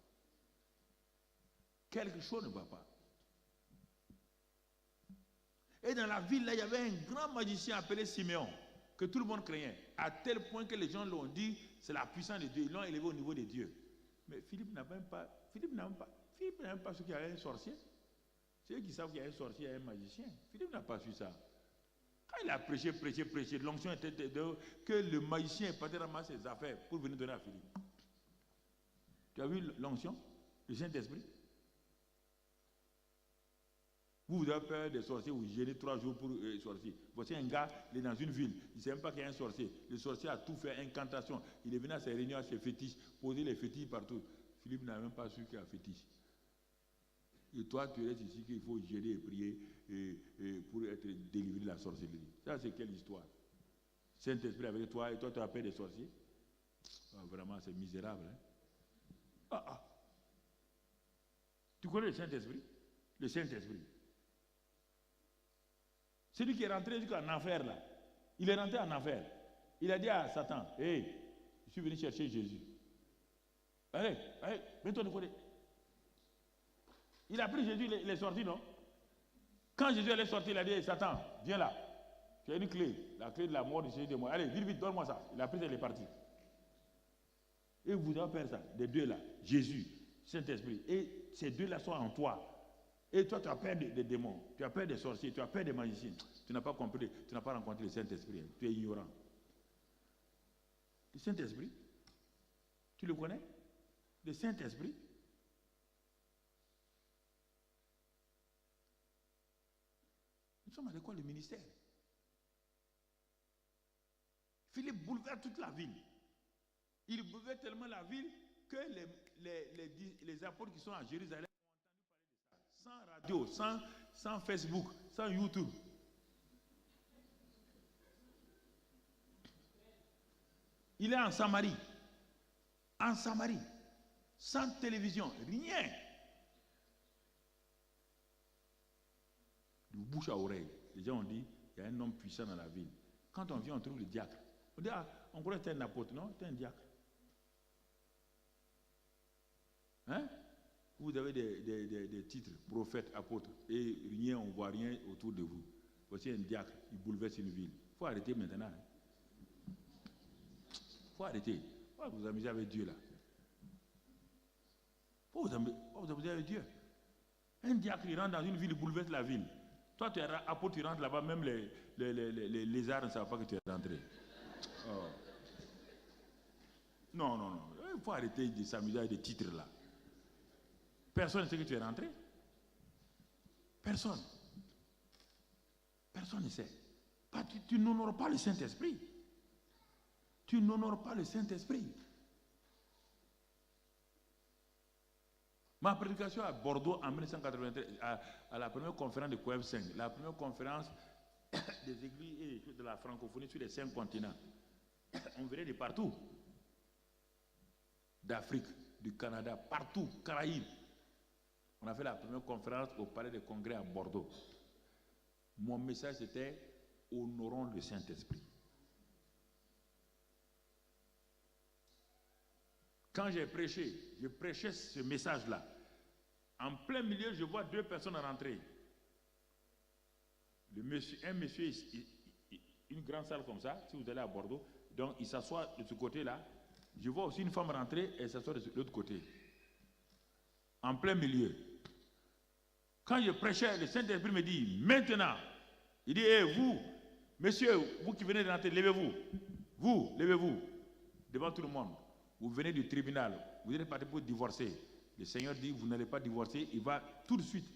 Quelque chose ne va pas. Et dans la ville, là, il y avait un grand magicien appelé Siméon, que tout le monde craignait, à tel point que les gens l'ont dit, c'est la puissance de Dieu, ils l'ont élevé au niveau de Dieu. Mais Philippe n'a même pas su qu'il y avait un sorcier. Ceux qui savent qu'il y a un sorcier et un magicien, Philippe n'a pas su ça. Quand il a prêché, l'onction était que le magicien est parti ramasser ses affaires pour venir donner à Philippe. Tu as vu l'onction, le Saint-Esprit? Vous avez peur des sorciers, vous gênez 3 jours pour les sorciers. Voici un gars, il est dans une ville, il ne sait même pas qu'il y a un sorcier. Le sorcier a tout fait, incantation. Il est venu à ses réunions, à ses fétiches, poser les fétiches partout. Philippe n'a même pas su qu'il y a fétiche. Et toi, tu restes ici qu'il faut gêner et prier pour être délivré de la sorcellerie. Ça, c'est quelle histoire? Saint-Esprit avec toi, et toi, tu as peur des sorciers? Ah, vraiment, c'est misérable. Hein? Tu connais le Saint-Esprit? Le Saint-Esprit. Celui qui est rentré en enfer, là. Il est rentré en enfer. Il a dit à Satan, hey, je suis venu chercher Jésus. Allez, mets-toi de côté. Il a pris Jésus, il est sorti, non? Quand Jésus est sorti, il a dit, Satan, viens là. Tu as une clé, la clé de la mort de Jésus de moi. Allez, vite, donne-moi ça. Il a pris, il est parti. Et vous avez peur ça, des deux là, Jésus, Saint-Esprit. Et ces deux là sont en toi. Et toi, tu as peur des démons, tu as peur des sorciers, tu as peur des magiciens. Tu n'as pas compris, tu n'as pas rencontré le Saint-Esprit. Tu es ignorant. Le Saint-Esprit, tu le connais? Le Saint-Esprit. Nous sommes à l'école du ministère. Philippe bouleverse toute la ville. Il bouleverse tellement la ville que les apôtres qui sont à Jérusalem ont entendu parler de ça. Sans radio, sans Facebook, sans YouTube. Il est en Samarie. En Samarie. Sans télévision, rien. De bouche à oreille. Les gens ont dit, il y a un homme puissant dans la ville. Quand on vient, on trouve le diacre. On dit, on croit que c'est un apôtre, non? C'est un diacre. Hein? Vous avez des titres, prophètes, apôtres, et rien, on ne voit rien autour de vous. Voici un diacre, il bouleverse une ville. Il faut arrêter maintenant. Il faut arrêter. Il faut vous amuser avec Dieu là. Il faut vous amuser avec Dieu. Un diacre, il rentre dans une ville, il bouleverse la ville. Toi, tu es apôtre, tu rentres là-bas, même les lézards ne savent pas que tu es rentré. Oh. Non. Il faut arrêter de s'amuser avec des titres là. Personne ne sait que tu es rentré. Personne. Personne ne sait. Tu n'honores pas le Saint-Esprit. Tu n'honores pas le Saint-Esprit. Ma prédication à Bordeaux en 1993, à la première conférence de Coeb 5, la première conférence des églises et de la francophonie sur les 5 continents. On venait de partout. D'Afrique, du Canada, partout, Caraïbes. On a fait la première conférence au Palais des Congrès à Bordeaux. Mon message c'était « Honorons le Saint-Esprit ». Quand j'ai prêché, je prêchais ce message-là. En plein milieu, je vois 2 personnes rentrer. Un monsieur, une grande salle comme ça, si vous allez à Bordeaux, donc il s'assoit de ce côté-là. Je vois aussi une femme rentrer et elle s'assoit de l'autre côté. En plein milieu. Quand je prêchais, le Saint-Esprit me dit, maintenant, il dit, hey, vous, monsieur, vous qui venez de rentrer, levez-vous. Vous, levez-vous, devant tout le monde. Vous venez du tribunal, vous êtes parti pour divorcer. Le Seigneur dit, vous n'allez pas divorcer, il va tout de suite.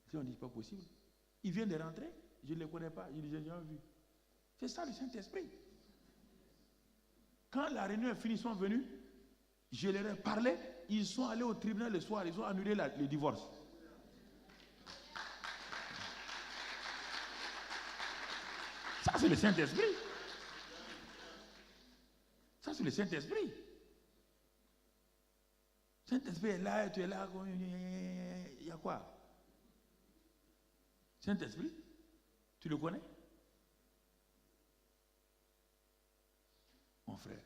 Si on dit, pas possible. Il vient de rentrer, je ne le connais pas, je ne l'ai jamais vu. C'est ça le Saint-Esprit. Quand la réunion est finie, ils sont venus, je leur ai parlé, ils sont allés au tribunal le soir, ils ont annulé le divorce. Ça, c'est le Saint-Esprit. Ça, c'est le Saint-Esprit. Saint-Esprit est là, tu es là, il y a quoi? Saint-Esprit, tu le connais? Mon frère.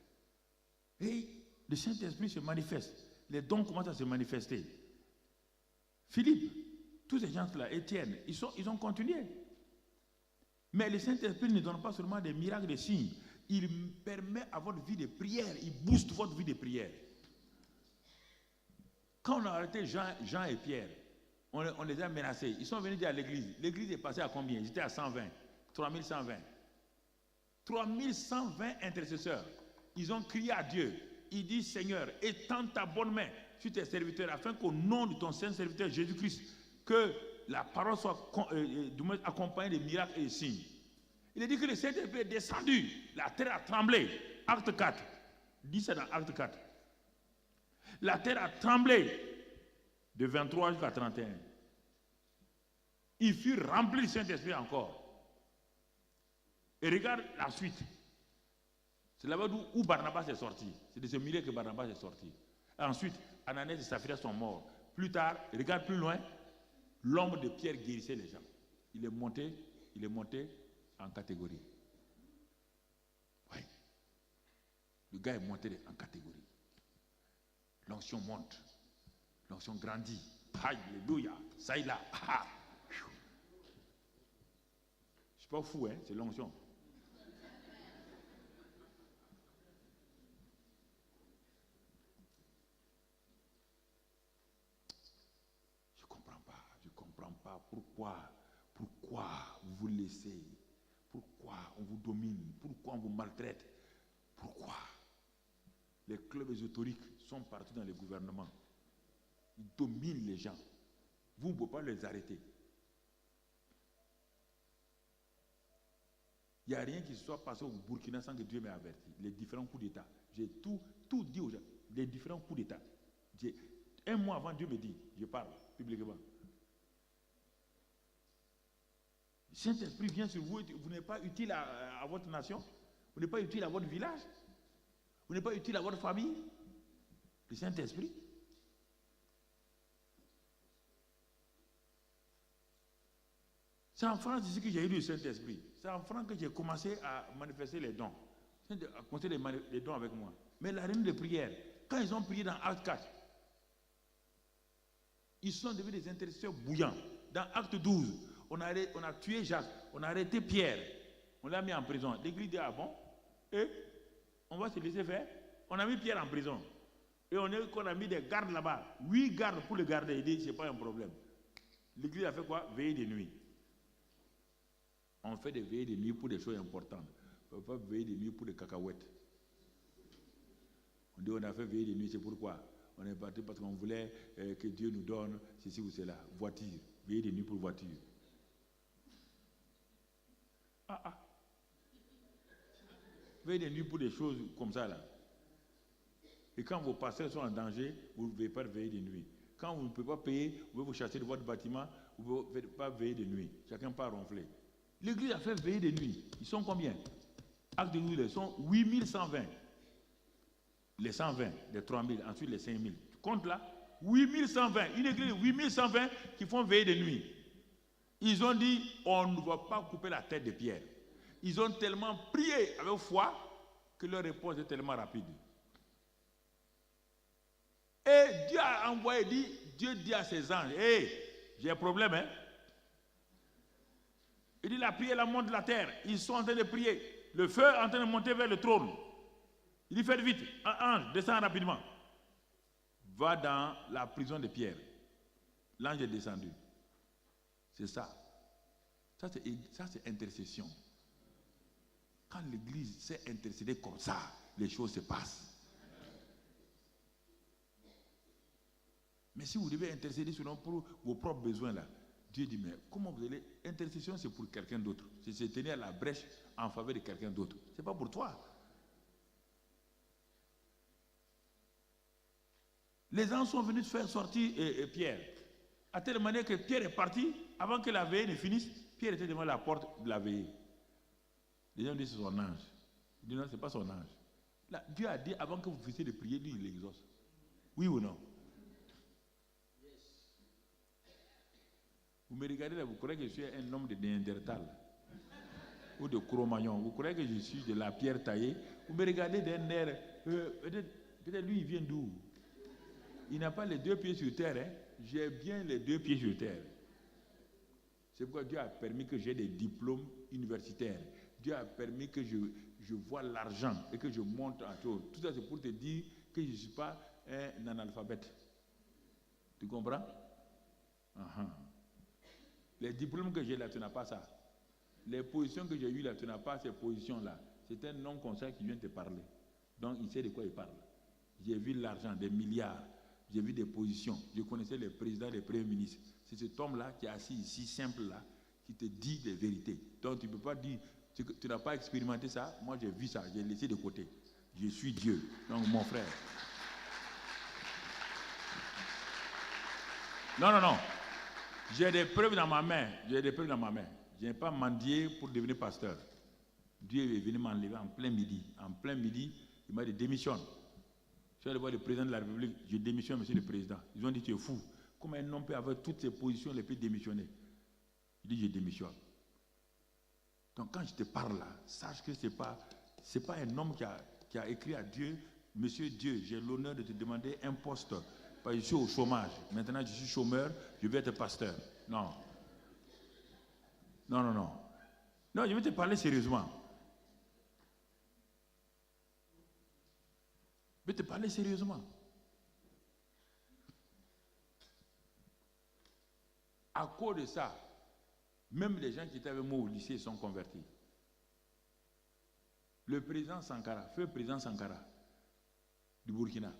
Et le Saint-Esprit se manifeste. Les dons commencent à se manifester. Philippe, tous ces gens-là, Étienne, ils ont continué. Mais le Saint-Esprit ne donne pas seulement des miracles, des signes. Il permet à votre vie de prière. Il booste votre vie de prière. Quand on a arrêté Jean et Pierre, on les a menacés. Ils sont venus dire à l'église. L'église est passée à combien? Ils étaient à 120. 3120. 3120 intercesseurs. Ils ont crié à Dieu. Ils disent, Seigneur, étends ta bonne main sur tes serviteurs afin qu'au nom de ton saint serviteur Jésus-Christ, que la parole soit accompagnée de miracles et de signes. Il est dit que le Saint-Esprit est descendu, la terre a tremblé. Acte 4. Dit ça dans Acte 4. La terre a tremblé de 23 jusqu'à 31. Il fut rempli du Saint-Esprit encore. Et regarde la suite. C'est là-bas où Barnabas est sorti. C'est de ce milieu que Barnabas est sorti. Ensuite, Ananias et Saphira sont morts. Plus tard, regarde plus loin, l'homme de Pierre guérissait les gens. Il est monté en catégorie. Oui. Le gars est monté en catégorie. L'onction monte. L'onction grandit. Alléluia. Ça il a. Je ne suis pas fou, hein, c'est l'onction. Je ne comprends pas pourquoi vous vous laissez, pourquoi on vous domine, pourquoi on vous maltraite, pourquoi les clubs ésotériques sont partout dans les gouvernements. Ils dominent les gens. Vous ne pouvez pas les arrêter. Il n'y a rien qui se soit passé au Burkina sans que Dieu m'ait averti. Les différents coups d'État. J'ai tout dit aux gens. Les différents coups d'État. Un mois avant, Dieu me dit, je parle publiquement. Le Saint-Esprit vient sur vous, vous n'êtes pas utile à votre nation, vous n'êtes pas utile à votre village, vous n'êtes pas utile à votre famille. Le Saint-Esprit. C'est en France ici que j'ai eu le Saint-Esprit. C'est en France que j'ai commencé à manifester les dons. À compter les dons avec moi. Mais la réunion de prière, quand ils ont prié dans Acte 4, ils sont devenus des intercesseurs bouillants. Dans Acte 12, on a tué Jacques, on a arrêté Pierre, on l'a mis en prison. L'église dit, ah bon, et on va se laisser faire. On a mis Pierre en prison. Et on a mis des gardes là-bas. 8 gardes pour le garder. Il dit, c'est pas un problème. L'église a fait quoi? Veiller de nuit. On fait des veillées de nuit pour des choses importantes. On ne peut pas veiller de nuit pour des cacahuètes. On dit on a fait veiller de nuit, c'est pourquoi? On est parti parce qu'on voulait que Dieu nous donne ceci ou cela. Voiture. Veiller de nuit pour voiture. Veiller de nuit pour des choses comme ça là. Et quand vos pasteurs sont en danger, vous ne pouvez pas veiller de nuit. Quand vous ne pouvez pas payer, vous pouvez vous chasser de votre bâtiment, vous ne pouvez pas veiller de nuit. Chacun part ronfler. L'église a fait veiller de nuit. Ils sont combien? Acte de nuit, ils sont 8120. Les 120, les 3000, ensuite les 5000. Tu comptes là? 8120. Une église de 8120 qui font veiller de nuit. Ils ont dit, on ne va pas couper la tête de Pierre. Ils ont tellement prié avec foi que leur réponse est tellement rapide. Et Dieu a envoyé, Dieu dit à ses anges, hé, j'ai un problème, hein? Il dit, la prière, la monte de la terre. Ils sont en train de prier. Le feu est en train de monter vers le trône. Il dit, faites vite. Un ange descend rapidement. Va dans la prison de Pierre. L'ange est descendu. C'est ça. Ça, c'est intercession. Quand l'église s'est intercédée comme ça, les choses se passent. Mais si vous devez intercéder seulement pour vos propres besoins là, Dieu dit, mais comment vous allez... Intercession, c'est pour quelqu'un d'autre. C'est se tenir à la brèche en faveur de quelqu'un d'autre. Ce n'est pas pour toi. Les gens sont venus faire sortir Pierre. À telle manière que Pierre est parti, avant que la veillée ne finisse, Pierre était devant la porte de la veillée. Les gens disent c'est son ange. Il dit non, ce n'est pas son ange. Là, Dieu a dit, avant que vous puissiez de prier, lui, il l'exauce. Oui ou non? Vous me regardez là, vous croyez que je suis un homme de Néandertal ou de Cro-Magnon. Vous croyez que je suis de la pierre taillée. Vous me regardez d'un air. Peut-être lui, il vient d'où? Il n'a pas les 2 pieds sur terre. Hein? J'ai bien les 2 pieds sur terre. C'est pourquoi Dieu a permis que j'ai des diplômes universitaires. Dieu a permis que je vois l'argent et que je monte en chose. Tout ça, c'est pour te dire que je ne suis pas un analphabète. Tu comprends? Les diplômes que j'ai là, tu n'as pas ça. Les positions que j'ai eues là, tu n'as pas ces positions-là. C'est un homme comme ça qui vient te parler. Donc, il sait de quoi il parle. J'ai vu l'argent, des milliards. J'ai vu des positions. Je connaissais les présidents, les premiers ministres. C'est cet homme-là qui est assis ici, simple là, qui te dit les vérités. Donc tu ne peux pas dire, tu n'as pas expérimenté ça. Moi j'ai vu ça, j'ai laissé de côté. Je suis Dieu. Donc mon frère. Non, non, non. J'ai des preuves dans ma main. J'ai des preuves dans ma main. Je n'ai pas mendié pour devenir pasteur. Dieu est venu m'enlever en plein midi. En plein midi, il m'a dit démissionne. Je suis allé voir le président de la République. Je démissionne, monsieur le président. Ils ont dit tu es fou. Comment un homme peut avoir toutes ses positions, les peut démissionner? Il dit je démissionne. Donc quand je te parle là, sache que ce n'est pas un homme qui a écrit à Dieu, monsieur Dieu, j'ai l'honneur de te demander un poste. Je suis au chômage. Maintenant, je suis chômeur, je vais être pasteur. Non. Non, non, non. Non, je vais te parler sérieusement. Je vais te parler sérieusement. À cause de ça, même les gens qui étaient avec moi au lycée sont convertis. Le président Sankara, feu président Sankara, du Burkina,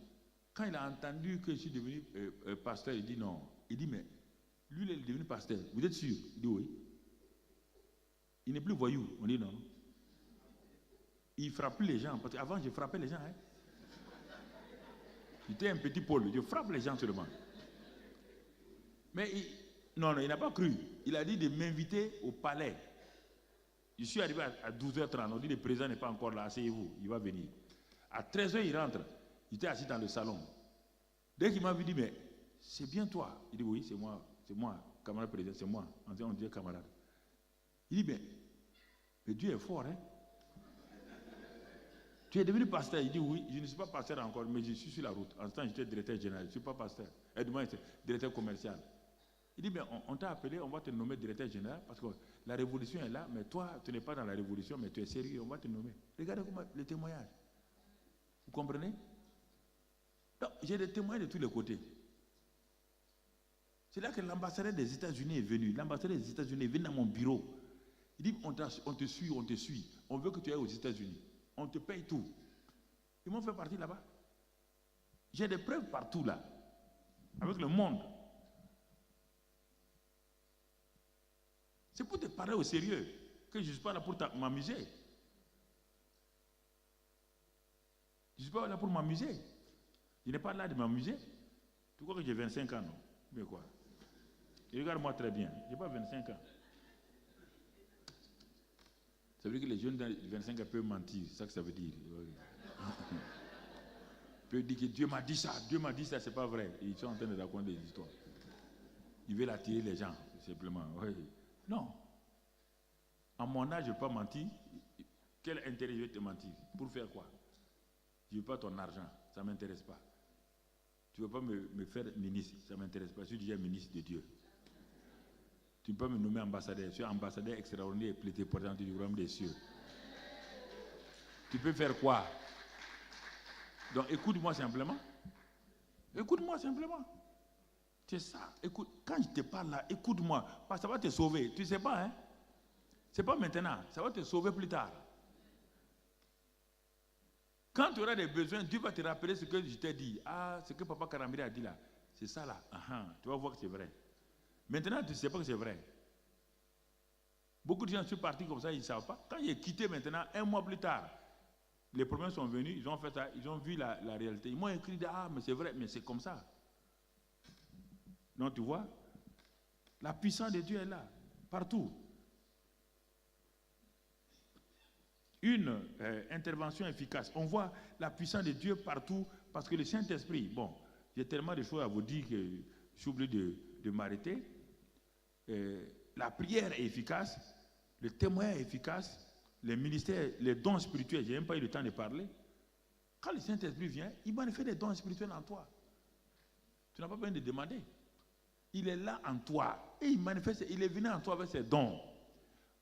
quand il a entendu que je suis devenu pasteur, il dit non. Il dit, mais lui, il est devenu pasteur. Vous êtes sûr? Il dit oui. Il n'est plus voyou. On dit non. Il frappe les gens. Parce qu'avant, je frappais les gens. Hein. J'étais un petit Paul. Je frappe les gens seulement. Mais non, il n'a pas cru. Il a dit de m'inviter au palais. Je suis arrivé à 12h30. On dit le président n'est pas encore là. Asseyez-vous. Il va venir. À 13h, il rentre. Il était assis dans le salon. Dès qu'il m'a vu, il dit, mais c'est bien toi. Il dit, oui, c'est moi, camarade président, c'est moi. On dit camarade. Il dit, mais Dieu est fort, hein. Tu es devenu pasteur. Il dit, oui, je ne suis pas pasteur encore, mais je suis sur la route. En ce temps, j'étais directeur général, je ne suis pas pasteur. Aide-moi, c'est directeur commercial. Il dit, mais on t'a appelé, on va te nommer directeur général, parce que la révolution est là, mais toi, tu n'es pas dans la révolution, mais tu es sérieux, on va te nommer. Regardez comment le témoignage. Vous comprenez? J'ai des témoins de tous les côtés. C'est là que l'ambassadeur des États-Unis est venu. L'ambassadeur des États-Unis est venu dans mon bureau. Il dit, on te suit. On veut que tu ailles aux États-Unis. On te paye tout. Ils m'ont fait partir là-bas. J'ai des preuves partout là. Avec le monde. C'est pour te parler au sérieux. Que je ne suis pas là pour m'amuser. Je ne suis pas là pour m'amuser. Je n'ai pas là de m'amuser. Tu crois que j'ai 25 ans, non? Mais quoi? Regarde-moi très bien. Je n'ai pas 25 ans. Ça veut dire que les jeunes de 25 ans peuvent mentir. C'est ça que ça veut dire. Ils peuvent dire que Dieu m'a dit ça, c'est pas vrai. Ils sont en train de raconter des histoires. Ils veulent attirer les gens, simplement. Oui. Non. À mon âge, je ne veux pas mentir. Quel intérêt je vais te mentir? Pour faire quoi? Je ne veux pas ton argent. Ça ne m'intéresse pas. Tu ne veux pas me faire ministre, ça ne m'intéresse pas. Je suis déjà ministre de Dieu. Tu ne peux pas me nommer ambassadeur. Je suis ambassadeur extraordinaire et pléthépotente du royaume des cieux. Tu peux faire quoi? Donc écoute-moi simplement. Écoute-moi simplement. C'est ça. Écoute, quand je te parle là, écoute-moi. Parce que ça va te sauver. Tu ne sais pas, hein? Ce n'est pas maintenant. Ça va te sauver plus tard. Quand tu auras des besoins, Dieu va te rappeler ce que je t'ai dit. Ah, ce que Papa Karambiri a dit là. C'est ça là. Tu vas voir que c'est vrai. Maintenant, tu ne sais pas que c'est vrai. Beaucoup de gens sont partis comme ça, ils ne savent pas. Quand j'ai quitté maintenant, un mois plus tard, les problèmes sont venus, ils ont fait ça, ils ont vu la réalité. Ils m'ont écrit, ah, mais c'est vrai, mais c'est comme ça. Donc tu vois, la puissance de Dieu est là, partout. Une intervention efficace. On voit la puissance de Dieu partout parce que le Saint-Esprit, bon, j'ai tellement de choses à vous dire que je suis obligé de m'arrêter. La prière est efficace, le témoignage est efficace, les ministères, les dons spirituels, je n'ai même pas eu le temps de parler. Quand le Saint-Esprit vient, il manifeste des dons spirituels en toi. Tu n'as pas besoin de demander. Il est là en toi et il manifeste, il est venu en toi avec ses dons.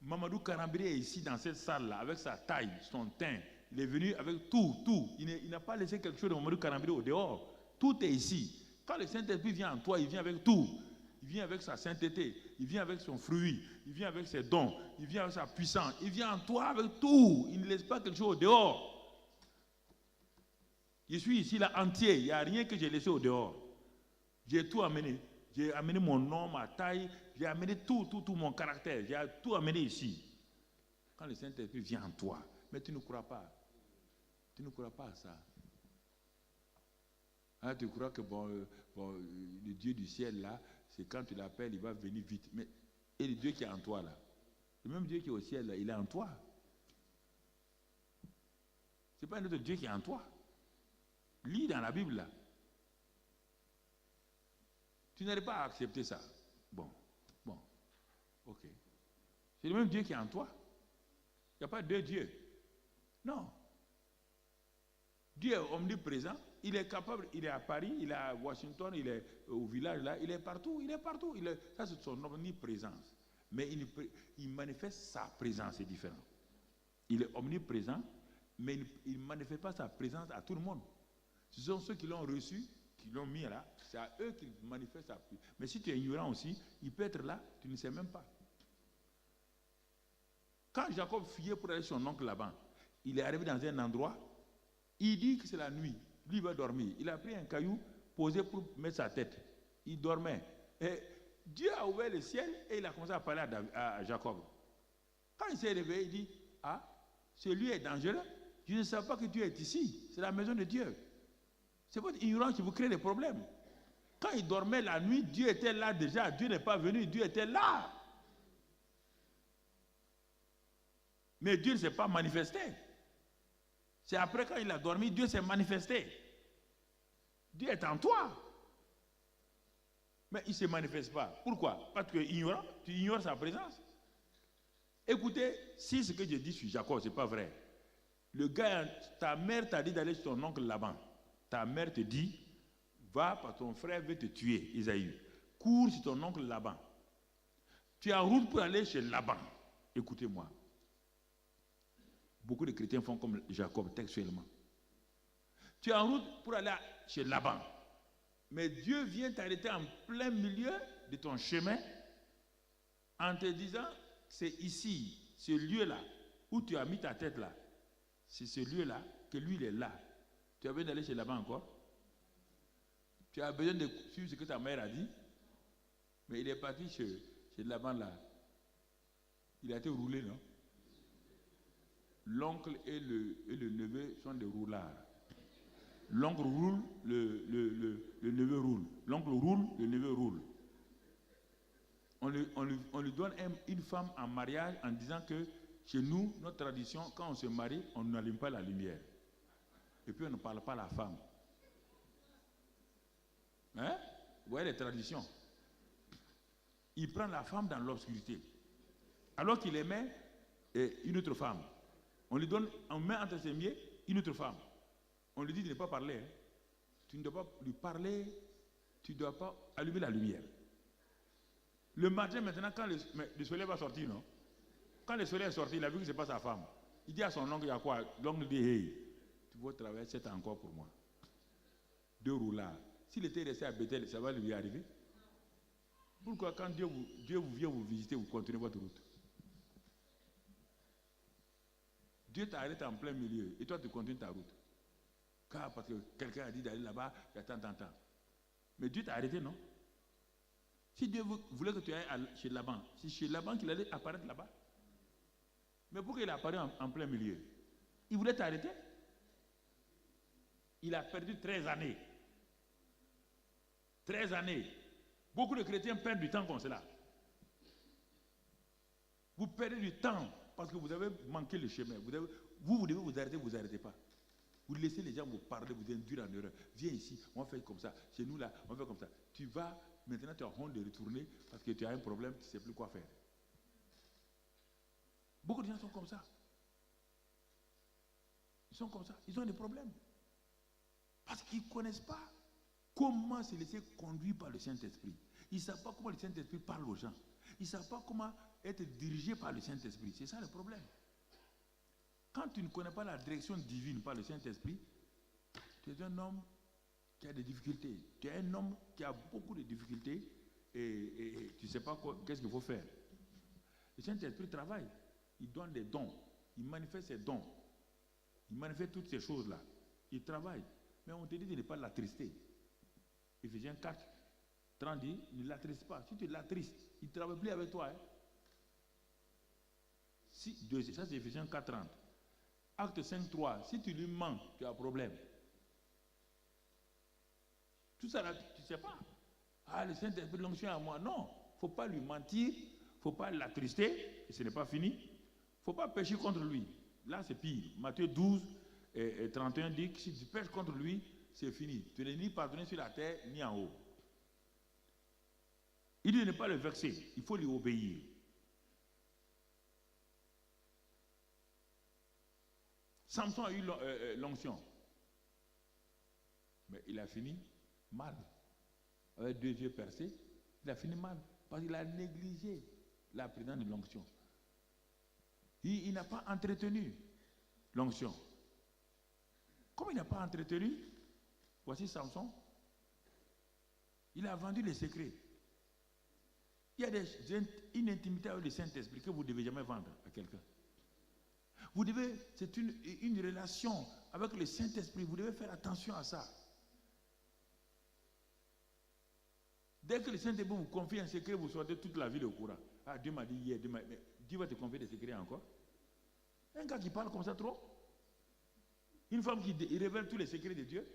Mamadou Karambiri est ici dans cette salle-là, avec sa taille, son teint. Il est venu avec tout. Il n'a pas laissé quelque chose de Mamadou Karambiri au dehors. Tout est ici. Quand le Saint-Esprit vient en toi, il vient avec tout. Il vient avec sa sainteté, il vient avec son fruit, il vient avec ses dons, il vient avec sa puissance. Il vient en toi avec tout. Il ne laisse pas quelque chose au dehors. Je suis ici là entier, il n'y a rien que j'ai laissé au dehors. J'ai tout amené. J'ai amené mon nom, ma taille, j'ai amené tout mon caractère, j'ai tout amené ici. Quand le Saint-Esprit vient en toi, mais tu ne crois pas. Tu ne crois pas à ça. Hein, tu crois que le Dieu du ciel là, c'est quand tu l'appelles, il va venir vite. Mais et le Dieu qui est en toi là, le même Dieu qui est au ciel là, il est en toi. Ce n'est pas un autre Dieu qui est en toi. Lis dans la Bible là. Tu n'arrives pas à accepter ça. Bon, ok. C'est le même Dieu qui est en toi. Il n'y a pas deux dieux. Non. Dieu est omniprésent. Il est capable, il est à Paris, il est à Washington, il est au village là, il est partout. Ça c'est son omniprésence. Mais il manifeste sa présence, c'est différent. Il est omniprésent, mais il ne manifeste pas sa présence à tout le monde. Ce sont ceux qui l'ont reçu, qui l'ont mis là, c'est à eux qu'il manifeste sa présence. Mais si tu es ignorant aussi, il peut être là, tu ne sais même pas. Quand Jacob fuyait pour aller chez son oncle Laban, il est arrivé dans un endroit, il dit que c'est la nuit, lui il va dormir. Il a pris un caillou posé pour mettre sa tête. Il dormait. Et Dieu a ouvert le ciel et il a commencé à parler à Jacob. Quand il s'est réveillé, il dit, ah, celui est dangereux. Je ne savais pas que Dieu est ici. C'est la maison de Dieu. C'est votre ignorance qui vous crée des problèmes. Quand il dormait la nuit, Dieu était là déjà. Dieu n'est pas venu, Dieu était là. Mais Dieu ne s'est pas manifesté. C'est après quand il a dormi, Dieu s'est manifesté. Dieu est en toi. Mais il ne se manifeste pas. Pourquoi? Parce que ignorant, tu ignores sa présence. Écoutez, si ce que je dis sur Jacob, ce n'est pas vrai. Le gars, ta mère t'a dit d'aller chez ton oncle Laban. Ta mère te dit, va parce que ton frère veut te tuer, Isaïe. Cours chez ton oncle Laban. Tu es en route pour aller chez Laban. Écoutez-moi. Beaucoup de chrétiens font comme Jacob textuellement. Tu es en route pour aller chez Laban. Mais Dieu vient t'arrêter en plein milieu de ton chemin en te disant, c'est ici, ce lieu-là, où tu as mis ta tête là. C'est ce lieu-là que lui, il est là. Tu as besoin d'aller chez Laban encore? Tu as besoin de suivre ce que ta mère a dit? Mais il est parti chez Laban là. Il a été roulé, non? L'oncle et le neveu sont des roulards. L'oncle roule, le neveu roule. L'oncle roule, le neveu roule. On lui donne une femme en mariage en disant que chez nous, notre tradition, quand on se marie, on n'allume pas la lumière. Et puis on ne parle pas à la femme. Hein? Vous voyez les traditions. Il prend la femme dans l'obscurité. Alors qu'il aimait une autre femme. On lui donne, on met entre ses pieds une autre femme. On lui dit de ne pas parler. Hein. Tu ne dois pas lui parler, tu ne dois pas allumer la lumière. Le matin, maintenant, quand le soleil va sortir, non? Quand le soleil est sorti, il a vu que ce n'est pas sa femme. Il dit à son oncle, il y a quoi? L'oncle dit, hey, tu vas travailler 7 ans encore pour moi. 2 roulards. S'il était resté à Bethel, ça va lui arriver. Pourquoi quand Dieu vient vous visiter, vous continuez votre route? Dieu t'arrête en plein milieu et toi tu continues ta route. Car parce que quelqu'un a dit d'aller là-bas, il y a tant. Mais Dieu t'a arrêté, non? Si Dieu voulait que tu ailles chez Laban, c'est chez Laban qu'il allait apparaître là-bas. Mais pourquoi il est apparu en plein milieu? Il voulait t'arrêter. Il a perdu 13 années. 13 années. Beaucoup de chrétiens perdent du temps comme cela. Vous perdez du temps parce que vous avez manqué le chemin. Vous devez vous arrêter, vous n'arrêtez pas. Vous laissez les gens vous parler, vous induire en erreur. Viens ici, on va faire comme ça. Chez nous là, on va faire comme ça. Tu vas, maintenant tu as honte de retourner parce que tu as un problème, tu ne sais plus quoi faire. Beaucoup de gens sont comme ça. Ils sont comme ça, ils ont des problèmes. Parce qu'ils ne connaissent pas comment se laisser conduire par le Saint-Esprit. Ils ne savent pas comment le Saint-Esprit parle aux gens. Ils ne savent pas comment être dirigé par le Saint-Esprit. C'est ça le problème. Quand tu ne connais pas la direction divine par le Saint-Esprit, tu es un homme qui a des difficultés. Tu es un homme qui a beaucoup de difficultés et tu ne sais pas qu'est-ce qu'il faut faire. Le Saint-Esprit travaille. Il donne des dons. Il manifeste ses dons. Il manifeste toutes ces choses-là. Il travaille. Mais on te dit de ne pas l'attrister. Éphésiens 4. 30 dit, ne l'attriste pas. Si tu l'attristes, il ne travaille plus avec toi. Hein. Ça c'est Ephésiens 4:30. Acte 5:3. Si tu lui mens, tu as un problème. Tout ça là, tu ne sais pas. Ah, le Saint-Esprit, l'onction à moi. Non, il ne faut pas lui mentir, il ne faut pas l'attrister, et ce n'est pas fini. Il ne faut pas pécher contre lui. Là, c'est pire. Matthieu 12 et 31 dit que si tu pêches contre lui, c'est fini. Tu n'es ni pardonné sur la terre, ni en haut. Il dit de ne pas le vexer, il faut lui obéir. Samson a eu l'onction. Mais il a fini mal. Avec 2 yeux percés, il a fini mal. Parce qu'il a négligé la présence de l'onction. Il n'a pas entretenu l'onction. Comme il n'a pas entretenu, voici Samson. Il a vendu les secrets. Il y a une intimité avec le Saint-Esprit que vous ne devez jamais vendre à quelqu'un. Vous devez, c'est une relation avec le Saint-Esprit. Vous devez faire attention à ça. Dès que le Saint-Esprit vous confie un secret, vous sortez toute la ville au courant. Ah, Dieu m'a dit hier, Dieu va te confier des secrets encore. Un gars qui parle comme ça trop. Une femme qui révèle tous les secrets de Dieu.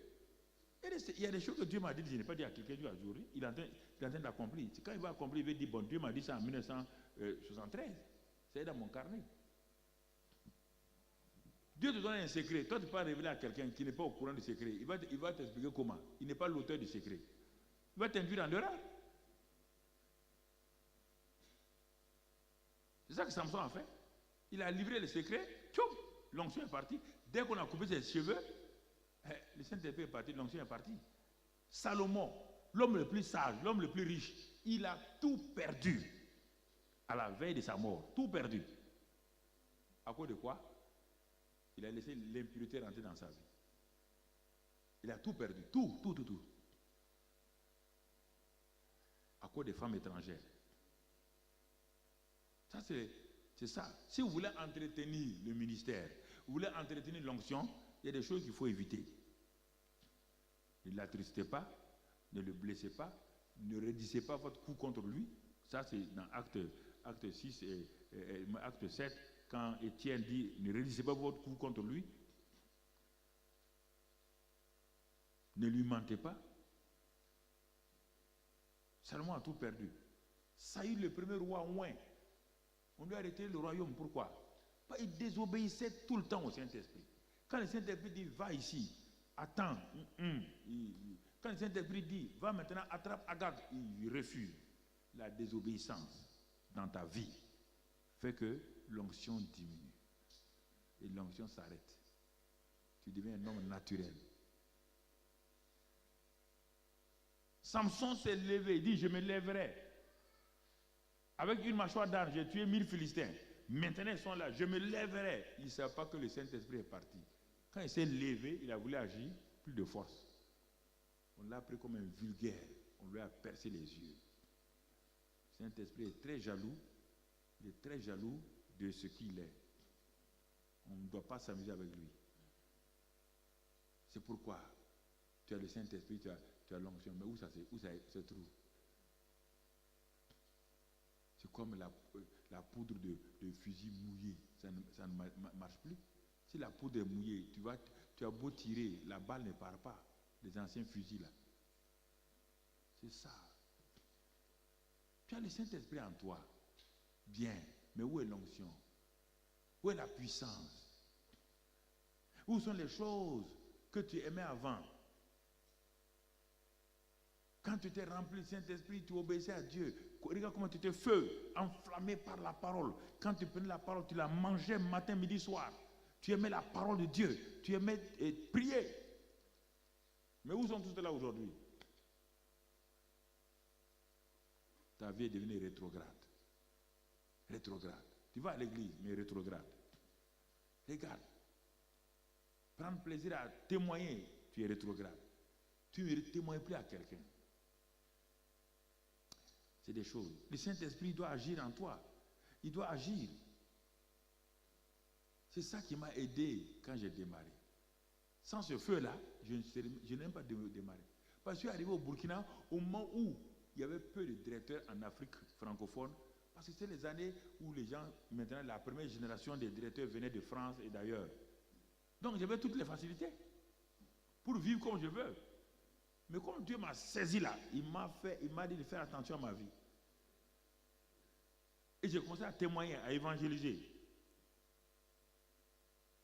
Il y a des choses que Dieu m'a dit, je n'ai pas dit à quelqu'un aujourd'hui, il est en train d'accomplir. Quand il va accomplir, il va dire, bon, Dieu m'a dit ça en 1973. C'est dans mon carnet. Dieu te donne un secret. Toi, tu peux pas révéler à quelqu'un qui n'est pas au courant du secret. Il va t'expliquer comment. Il n'est pas l'auteur du secret. Il va t'induire en erreur. C'est ça que Samson a fait. Il a livré le secret. Tchoum, l'onction est partie. Dès qu'on a coupé ses cheveux, le Saint-Esprit est parti, l'onction est partie. Salomon, l'homme le plus sage, l'homme le plus riche, il a tout perdu à la veille de sa mort. Tout perdu. À cause de quoi? Il a laissé l'impureté rentrer dans sa vie. Il a tout perdu. Tout. À cause des femmes étrangères. Ça, c'est ça. Si vous voulez entretenir le ministère, vous voulez entretenir l'onction, il y a des choses qu'il faut éviter. Ne l'attristez pas, ne le blessez pas, ne redissez pas votre coup contre lui. Ça, c'est dans acte 6 et acte 7, quand Étienne dit ne redissez pas votre coup contre lui. Ne lui mentez pas. Salomon a tout perdu. Saül, le premier roi oint, on lui a arrêté le royaume. Pourquoi? Il désobéissait tout le temps au Saint-Esprit. Quand le Saint-Esprit dit va ici, attends, quand le Saint-Esprit dit va maintenant, attrape Agag, il refuse. La désobéissance dans ta vie fait que l'onction diminue et l'onction s'arrête. Tu deviens un homme naturel. Samson s'est levé, il dit je me lèverai. Avec une mâchoire d'argent, j'ai tué 1000 Philistins. Maintenant ils sont là, je me lèverai. Il ne savait pas que le Saint-Esprit est parti. Quand il s'est levé, il a voulu agir, plus de force. On l'a pris comme un vulgaire. On lui a percé les yeux. Le Saint-Esprit est très jaloux. Il est très jaloux de ce qu'il est. On ne doit pas s'amuser avec lui. C'est pourquoi tu as le Saint-Esprit, tu as l'onction. Mais où ça se trouve? C'est comme la poudre de fusil mouillé. Ça ne marche plus. Si la poudre est mouillée, tu as beau tirer, la balle ne part pas. Les anciens fusils là. C'est ça. Tu as le Saint-Esprit en toi. Bien. Mais où est l'onction? Où est la puissance? Où sont les choses que tu aimais avant? Quand tu t'es rempli du Saint-Esprit, tu obéissais à Dieu. Regarde comment tu étais feu, enflammé par la parole. Quand tu prenais la parole, tu la mangeais matin, midi, soir. Tu aimais la parole de Dieu. Tu aimais prier. Mais où sont tous là aujourd'hui? Ta vie est devenue rétrograde. Rétrograde. Tu vas à l'église, mais rétrograde. Regarde. Prendre plaisir à témoigner, tu es rétrograde. Tu ne témoignes plus à quelqu'un. C'est des choses. Le Saint-Esprit doit agir en toi. Il doit agir. C'est ça qui m'a aidé quand j'ai démarré. Sans ce feu-là, je n'aime pas démarrer. Parce que je suis arrivé au Burkina au moment où il y avait peu de directeurs en Afrique francophone, parce que c'était les années où les gens, maintenant, la première génération des directeurs venaient de France et d'ailleurs. Donc j'avais toutes les facilités pour vivre comme je veux. Mais comme Dieu m'a saisi là, il m'a dit de faire attention à ma vie. Et j'ai commencé à témoigner, à évangéliser.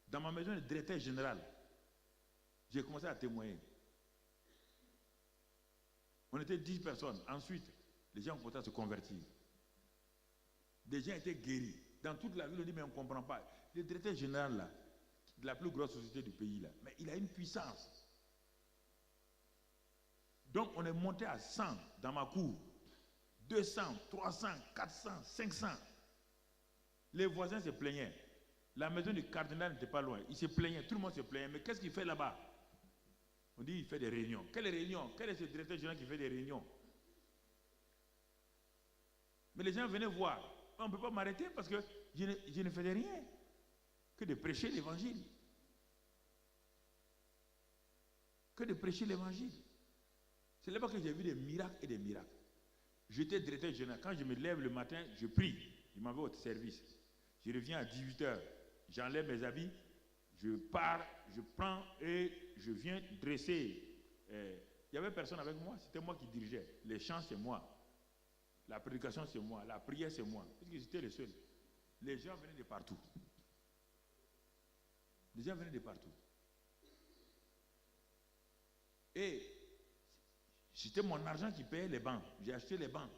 Dans ma maison de directeur général, j'ai commencé à témoigner. On était 10 personnes. Ensuite, les gens ont commencé à se convertir. Des gens étaient guéris. Dans toute la ville, on dit, mais on ne comprend pas. Le directeur général, là, de la plus grosse société du pays, là, mais il a une puissance. Donc, on est monté à 100 dans ma cour. 200, 300, 400, 500. Les voisins se plaignaient. La maison du cardinal n'était pas loin. Il se plaignait, tout le monde se plaignait. Mais qu'est-ce qu'il fait là-bas? On dit il fait des réunions. Quelles réunions? Quel est ce directeur général qui fait des réunions? Mais les gens venaient voir. On ne peut pas m'arrêter parce que je ne faisais rien que de prêcher l'évangile. Que de prêcher l'évangile. C'est là-bas que j'ai vu des miracles et des miracles. J'étais directeur général. Quand je me lève le matin, je prie. Je m'en vais au service. Je reviens à 18h. J'enlève mes habits. Je pars, je prends et je viens dresser. Il n'y avait personne avec moi. C'était moi qui dirigeais. Les chants, c'est moi. La prédication, c'est moi. La prière, c'est moi. Parce que j'étais le seul. Les gens venaient de partout. Les gens venaient de partout. Et c'était mon argent qui payait les bancs. J'ai acheté les bancs.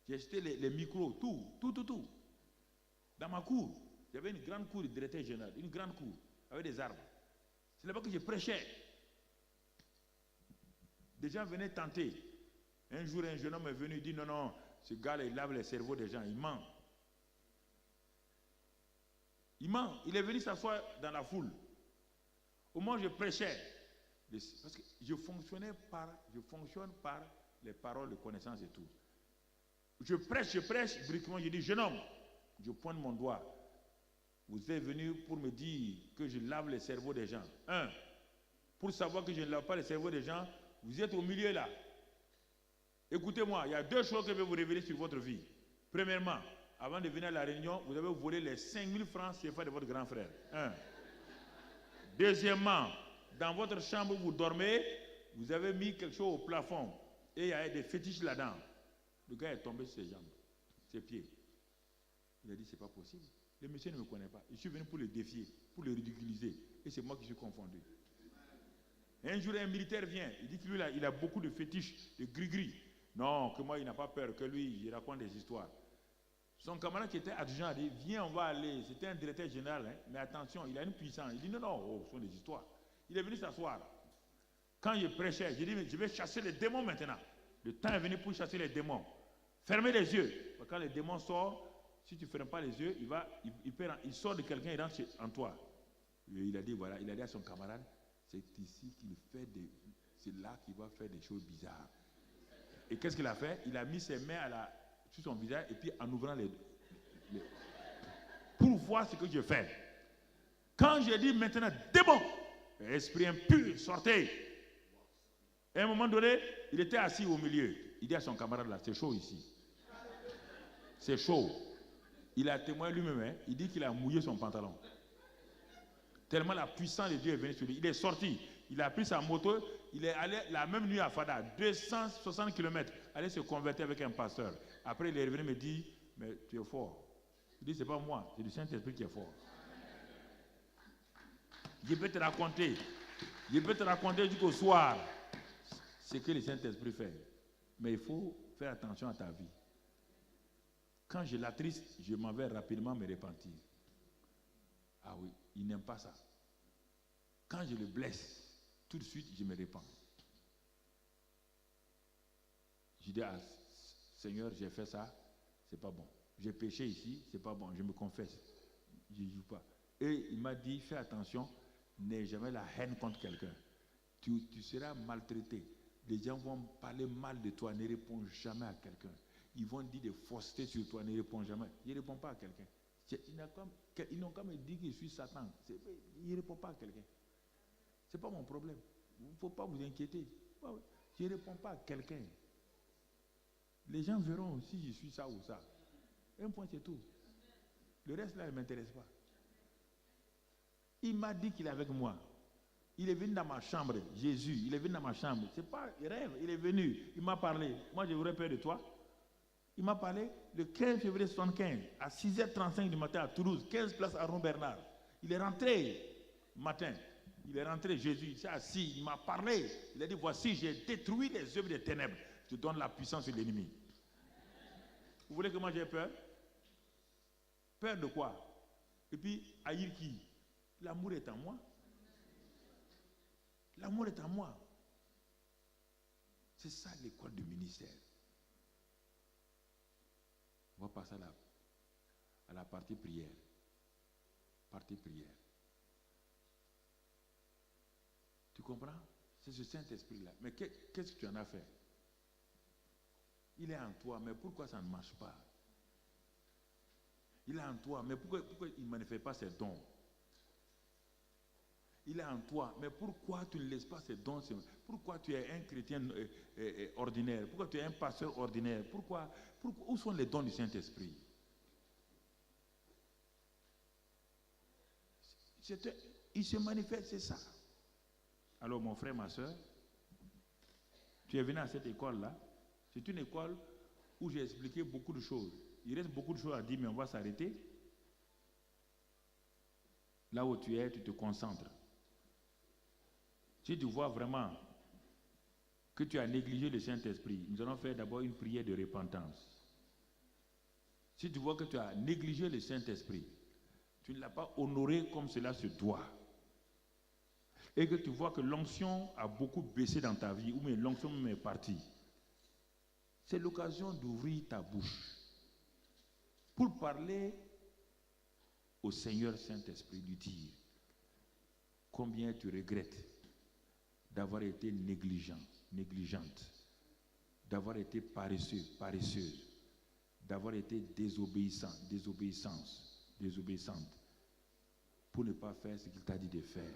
J'ai acheté les micros, tout. Dans ma cour, j'avais une grande cour de directeur général, une grande cour, avec des arbres. C'est là-bas que je prêchais. Des gens venaient tenter. Un jour, un jeune homme est venu, il dit non, ce gars-là, il lave les cerveaux des gens, il ment. Il ment. Il est venu s'asseoir dans la foule. Au moment où je prêchais, parce que je fonctionne par les paroles de connaissance et tout. Je prêche, brusquement, je dis, jeune homme, je pointe mon doigt. Vous êtes venu pour me dire que je lave les cerveaux des gens. Pour savoir que je ne lave pas les cerveaux des gens, vous êtes au milieu là. Écoutez-moi, il y a 2 choses que je vais vous révéler sur votre vie. Premièrement, avant de venir à la réunion, vous avez volé les 5000 francs CFA de votre grand frère. Deuxièmement, dans votre chambre où vous dormez, vous avez mis quelque chose au plafond et il y a des fétiches là-dedans. Le gars est tombé sur ses jambes, ses pieds. Il a dit, c'est pas possible. Le monsieur ne me connaît pas. Je suis venu pour le défier, pour le ridiculiser. Et c'est moi qui suis confondu. Un jour, un militaire vient. Il dit que lui, il a beaucoup de fétiches, de gris-gris. Non, que moi, il n'a pas peur, que lui, il raconte des histoires. Son camarade qui était adjudant a dit, viens, on va aller. C'était un directeur général, hein, mais attention, il a une puissance. Il dit, non, ce sont des histoires. Il est venu s'asseoir. Quand je prêchais, j'ai dit, mais je vais chasser les démons maintenant. Le temps est venu pour chasser les démons. Fermez les yeux. Quand les démons sortent, si tu ne fermes pas les yeux, il sort de quelqu'un et rentre en toi. Et il a dit, voilà, il a dit à son camarade, c'est ici qu'il fait c'est là qu'il va faire des choses bizarres. Et qu'est-ce qu'il a fait? Il a mis ses mains sur son visage et puis en ouvrant pour voir ce que je fais. Quand j'ai dit maintenant, démon, esprit impur, sortez. À un moment donné, il était assis au milieu. Il dit à son camarade là, c'est chaud ici. C'est chaud. Il a témoigné lui-même, hein. Il dit qu'il a mouillé son pantalon. Tellement la puissance de Dieu est venue sur lui. Il est sorti. Il a pris sa moto. Il est allé la même nuit à Fada, 260 km, aller se convertir avec un pasteur. Après, il est revenu me dire, mais tu es fort. Il dit, c'est pas moi, c'est le Saint-Esprit qui est fort. Je peux te raconter jusqu'au soir ce que le Saint-Esprit fait. Mais il faut faire attention à ta vie. Quand je l'attriste, je m'en vais rapidement me repentir. Ah oui, il n'aime pas ça. Quand je le blesse, tout de suite, je me repens. Je dis, ah, Seigneur, j'ai fait ça, c'est pas bon. J'ai péché ici, c'est pas bon, je me confesse. Je ne joue pas. Et il m'a dit, fais attention, n'aie jamais la haine contre quelqu'un. Tu seras maltraité. Les gens vont parler mal de toi, ne réponds jamais à quelqu'un. Ils vont dire des faussetés sur toi, ne réponds jamais. Je ne réponds pas à quelqu'un. Ils n'ont qu'à me dire que je suis Satan. Il ne répond pas à quelqu'un. Ce n'est pas mon problème. Il ne faut pas vous inquiéter. Je ne réponds pas à quelqu'un. Les gens verront si je suis ça ou ça. Un point, c'est tout. Le reste là, ne m'intéresse pas. Il m'a dit qu'il est avec moi. Il est venu dans ma chambre, Jésus, il est venu dans ma chambre. Ce n'est pas un rêve, il est venu, il m'a parlé. Moi, je voudrais peur de toi. Il m'a parlé le 15 février 1975, à 6h35 du matin à Toulouse, 15 places à Rond-Bernard. Il est rentré matin. Il est rentré, Jésus, il s'est assis, il m'a parlé. Il a dit, voici, j'ai détruit les œuvres des ténèbres. Je donne la puissance sur l'ennemi. Vous voulez que moi j'ai peur? Peur de quoi? Et puis, haïr qui? L'amour est en moi. L'amour est en moi. C'est ça l'école du ministère. On va passer à la partie prière. Partie prière. Tu comprends? C'est ce Saint-Esprit-là. Mais qu'est-ce que tu en as fait? Il est en toi, mais pourquoi ça ne marche pas? Il est en toi, mais pourquoi il ne manifeste pas ses dons? Il est en toi, mais pourquoi tu ne laisses pas ces dons? Pourquoi tu es un chrétien ordinaire? Pourquoi tu es un pasteur ordinaire? Pourquoi, où sont les dons du Saint-Esprit? Il se manifeste, c'est ça. Alors mon frère, ma soeur, tu es venu à cette école-là. C'est une école où j'ai expliqué beaucoup de choses. Il reste beaucoup de choses à dire, mais on va s'arrêter. Là où tu es, tu te concentres. Si tu vois vraiment que tu as négligé le Saint-Esprit, nous allons faire d'abord une prière de repentance. Si tu vois que tu as négligé le Saint-Esprit, tu ne l'as pas honoré comme cela se doit, et que tu vois que l'onction a beaucoup baissé dans ta vie, ou bien l'onction même est partie, c'est l'occasion d'ouvrir ta bouche pour parler au Seigneur Saint-Esprit, lui dire combien tu regrettes d'avoir été négligente, d'avoir été paresseux, paresseuse, d'avoir été désobéissante, pour ne pas faire ce qu'il t'a dit de faire.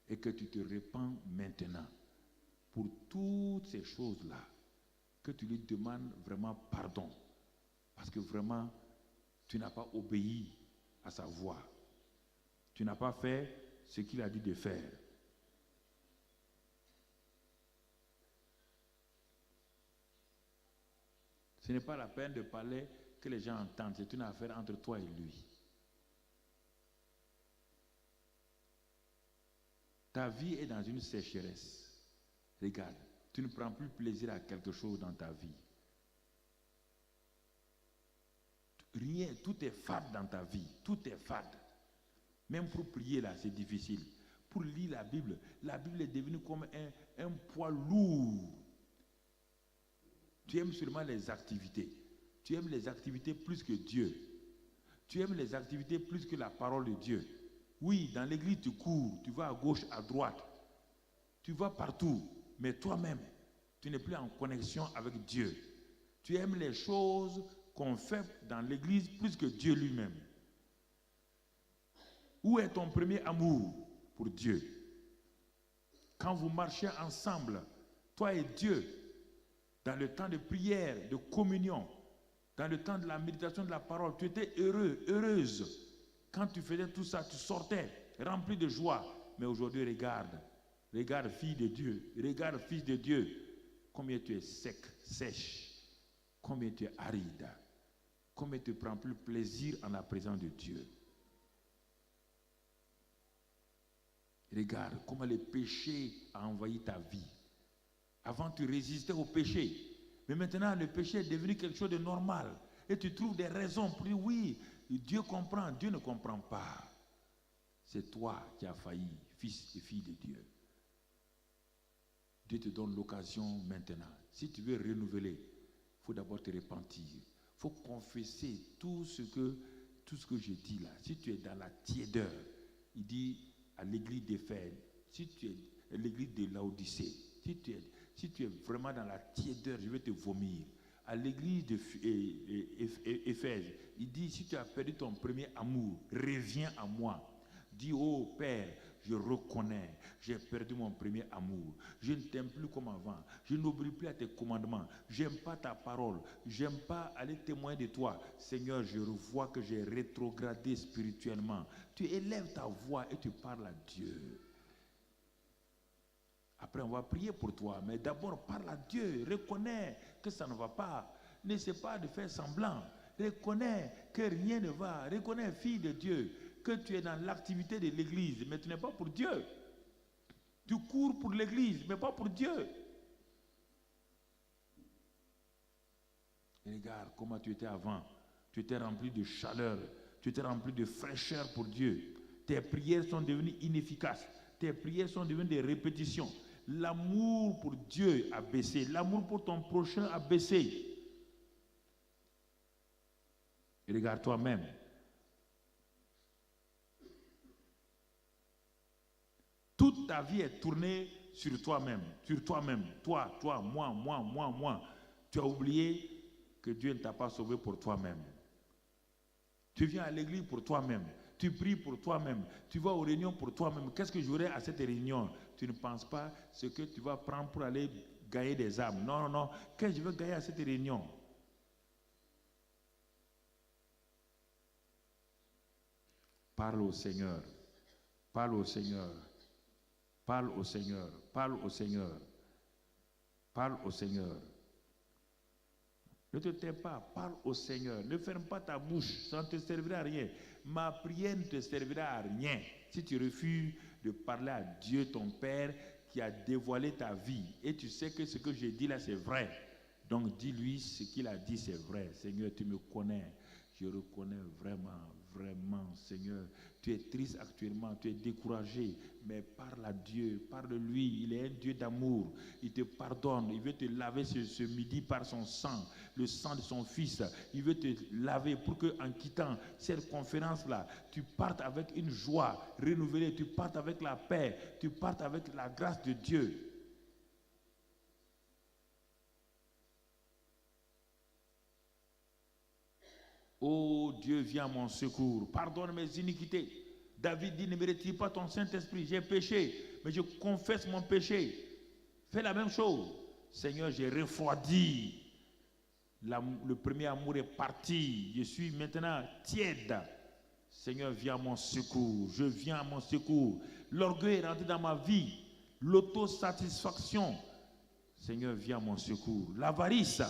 Et que tu te répands maintenant pour toutes ces choses-là, que tu lui demandes vraiment pardon, parce que vraiment, tu n'as pas obéi à sa voix. Tu n'as pas fait ce qu'il a dit de faire. Ce n'est pas la peine de parler que les gens entendent. C'est une affaire entre toi et lui. Ta vie est dans une sécheresse. Regarde, tu ne prends plus plaisir à quelque chose dans ta vie. Rien, tout est fade dans ta vie. Tout est fade. Même pour prier là, c'est difficile. Pour lire la Bible est devenue comme un poids lourd. Tu aimes seulement les activités. Tu aimes les activités plus que Dieu. Tu aimes les activités plus que la parole de Dieu. Oui, dans l'église, tu cours, tu vas à gauche, à droite. Tu vas partout. Mais toi-même, tu n'es plus en connexion avec Dieu. Tu aimes les choses qu'on fait dans l'église plus que Dieu lui-même. Où est ton premier amour pour Dieu? Quand vous marchez ensemble, toi et Dieu, dans le temps de prière, de communion, dans le temps de la méditation de la parole, tu étais heureux, heureuse. Quand tu faisais tout ça, tu sortais rempli de joie. Mais aujourd'hui, regarde fille de Dieu, regarde fils de Dieu, combien tu es sec, sèche, combien tu es aride, combien tu ne prends plus plaisir en la présence de Dieu. Regarde comment le péché a envahi ta vie. Avant, tu résistais au péché. Mais maintenant, le péché est devenu quelque chose de normal. Et tu trouves des raisons pour dire oui, Dieu comprend. Dieu ne comprend pas. C'est toi qui as failli, fils et fille de Dieu. Dieu te donne l'occasion maintenant. Si tu veux renouveler, il faut d'abord te repentir. Il faut confesser tout ce que je dis là. Si tu es dans la tiédeur, il dit à l'église d'Éphèse, si tu es à l'église de Laodicée, si tu es vraiment dans la tiédeur, je vais te vomir. À l'église d'Éphèse, il dit, si tu as perdu ton premier amour, reviens à moi. Dis, oh Père, je reconnais, j'ai perdu mon premier amour. Je ne t'aime plus comme avant. Je n'obéis plus à tes commandements. Je n'aime pas ta parole. Je n'aime pas aller témoigner de toi. Seigneur, je revois que j'ai rétrogradé spirituellement. Tu élèves ta voix et tu parles à Dieu. Après, on va prier pour toi. Mais d'abord, parle à Dieu. Reconnais que ça ne va pas. N'essaie pas de faire semblant. Reconnais que rien ne va. Reconnais, fille de Dieu, que tu es dans l'activité de l'église, mais tu n'es pas pour Dieu. Tu cours pour l'église, mais pas pour Dieu. Et regarde comment tu étais avant. Tu étais rempli de chaleur. Tu étais rempli de fraîcheur pour Dieu. Tes prières sont devenues inefficaces. Tes prières sont devenues des répétitions. L'amour pour Dieu a baissé. L'amour pour ton prochain a baissé. Et regarde toi-même. Toute ta vie est tournée sur toi-même. Sur toi-même. Toi, moi. Tu as oublié que Dieu ne t'a pas sauvé pour toi-même. Tu viens à l'église pour toi-même. Tu pries pour toi-même. Tu vas aux réunions pour toi-même. Qu'est-ce que j'aurai à cette réunion? Tu ne penses pas ce que tu vas prendre pour aller gagner des âmes. Non. Qu'est-ce que je veux gagner à cette réunion? Parle au Seigneur. Parle au Seigneur. Parle au Seigneur. Parle au Seigneur. Parle au Seigneur. Ne te tais pas, parle au Seigneur. Ne ferme pas ta bouche, ça ne te servira à rien. Ma prière ne te servira à rien si tu refuses de parler à Dieu, ton Père, qui a dévoilé ta vie. Et tu sais que ce que je dis là, c'est vrai. Donc dis-lui ce qu'il a dit, c'est vrai. Seigneur, tu me connais. Je reconnais vraiment, Seigneur. Tu es triste actuellement, tu es découragé, mais parle à Dieu, parle-lui. Il est un Dieu d'amour. Il te pardonne. Il veut te laver ce midi par son sang, le sang de son Fils. Il veut te laver pour qu'en quittant cette conférence-là, tu partes avec une joie renouvelée, tu partes avec la paix, tu partes avec la grâce de Dieu. Oh Dieu, viens à mon secours. Pardonne mes iniquités. David dit, ne me retire pas ton Saint-Esprit. J'ai péché, mais je confesse mon péché. Fais la même chose. Seigneur, j'ai refroidi. Le premier amour est parti. Je suis maintenant tiède. Seigneur, viens à mon secours. Je viens à mon secours. L'orgueil est rentré dans ma vie. L'autosatisfaction. Seigneur, viens à mon secours. L'avarice.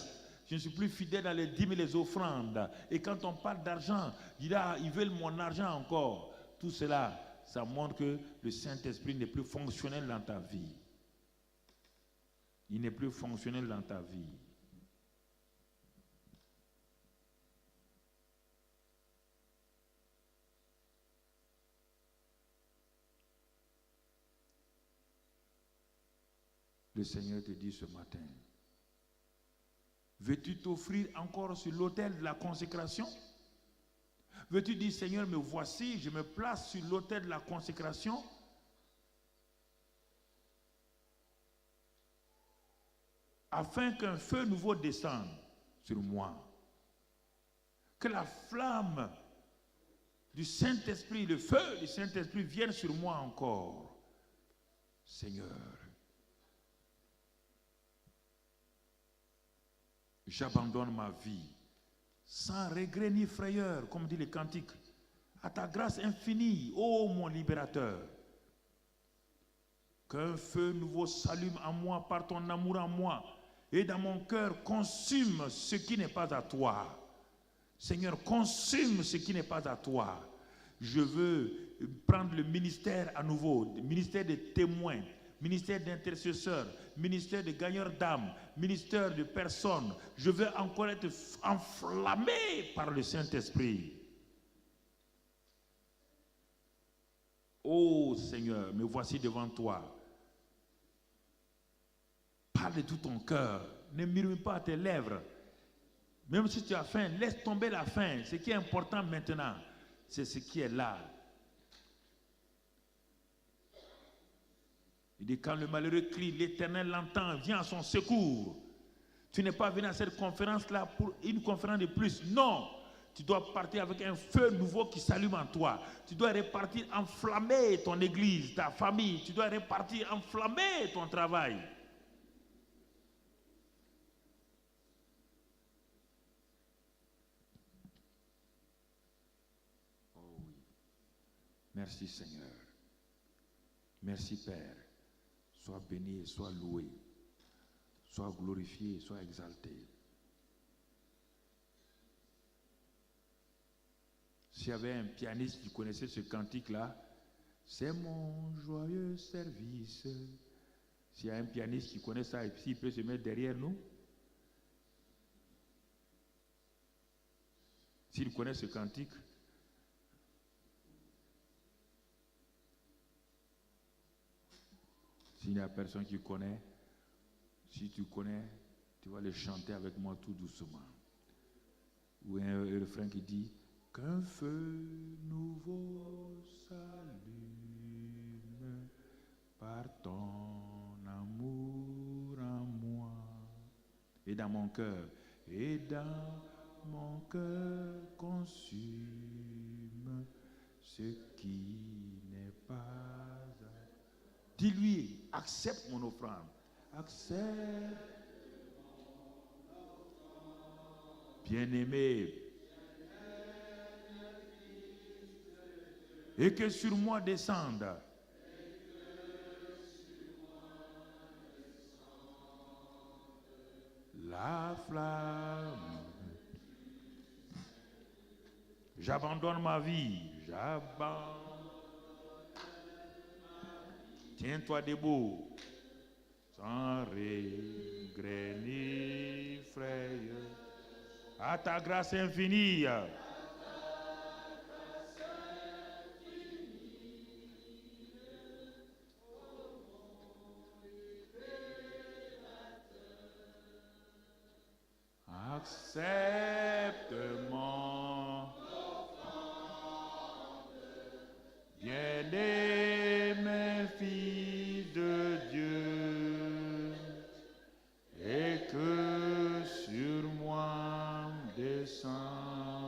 Je ne suis plus fidèle dans les dîmes et les offrandes. Et quand on parle d'argent, ils veulent mon argent encore. Tout cela, ça montre que le Saint-Esprit n'est plus fonctionnel dans ta vie. Il n'est plus fonctionnel dans ta vie. Le Seigneur te dit ce matin, veux-tu t'offrir encore sur l'autel de la consécration? Veux-tu dire, Seigneur, me voici, je me place sur l'autel de la consécration? Afin qu'un feu nouveau descende sur moi. Que la flamme du Saint-Esprit, le feu du Saint-Esprit vienne sur moi encore. Seigneur, j'abandonne ma vie, sans regret ni frayeur, comme dit le cantique, à ta grâce infinie, ô mon libérateur. Qu'un feu nouveau s'allume en moi par ton amour en moi, et dans mon cœur consume ce qui n'est pas à toi. Seigneur, consume ce qui n'est pas à toi. Je veux prendre le ministère à nouveau, le ministère des témoins, ministère d'intercesseurs, ministère de gagneurs d'âmes, ministère de personnes. Je veux encore être enflammé par le Saint-Esprit. Oh Seigneur, me voici devant toi. Parle de tout ton cœur. Ne murmure pas à tes lèvres. Même si tu as faim, laisse tomber la faim. Ce qui est important maintenant, c'est ce qui est là. Il dit, quand le malheureux crie, l'Éternel l'entend, vient à son secours. Tu n'es pas venu à cette conférence-là pour une conférence de plus. Non, Tu dois partir avec un feu nouveau qui s'allume en toi. Tu dois repartir enflammer ton église, ta famille. Tu dois repartir enflammer ton travail. Oh oui. Merci Seigneur. Merci Père. Sois béni et sois loué. Sois glorifié et sois exalté. S'il y avait un pianiste qui connaissait ce cantique-là, c'est mon joyeux service. S'il y a un pianiste qui connaît ça et s'il peut se mettre derrière nous, s'il connaît ce cantique, s'il n'y a personne qui connaît, si tu connais, tu vas le chanter avec moi tout doucement. Ou un refrain qui dit qu'un feu nouveau s'allume par ton amour en moi. Et dans mon cœur, consume ce qui n'est pas. Dis-lui, accepte mon offrande. Accepte. Bien-aimé. Et que sur moi descende la flamme. J'abandonne ma vie. Tiens-toi debout. Sans regret ni frayeur. À ta grâce infinie. Accepte mon bien-aimé fils de Dieu, et que sur moi descende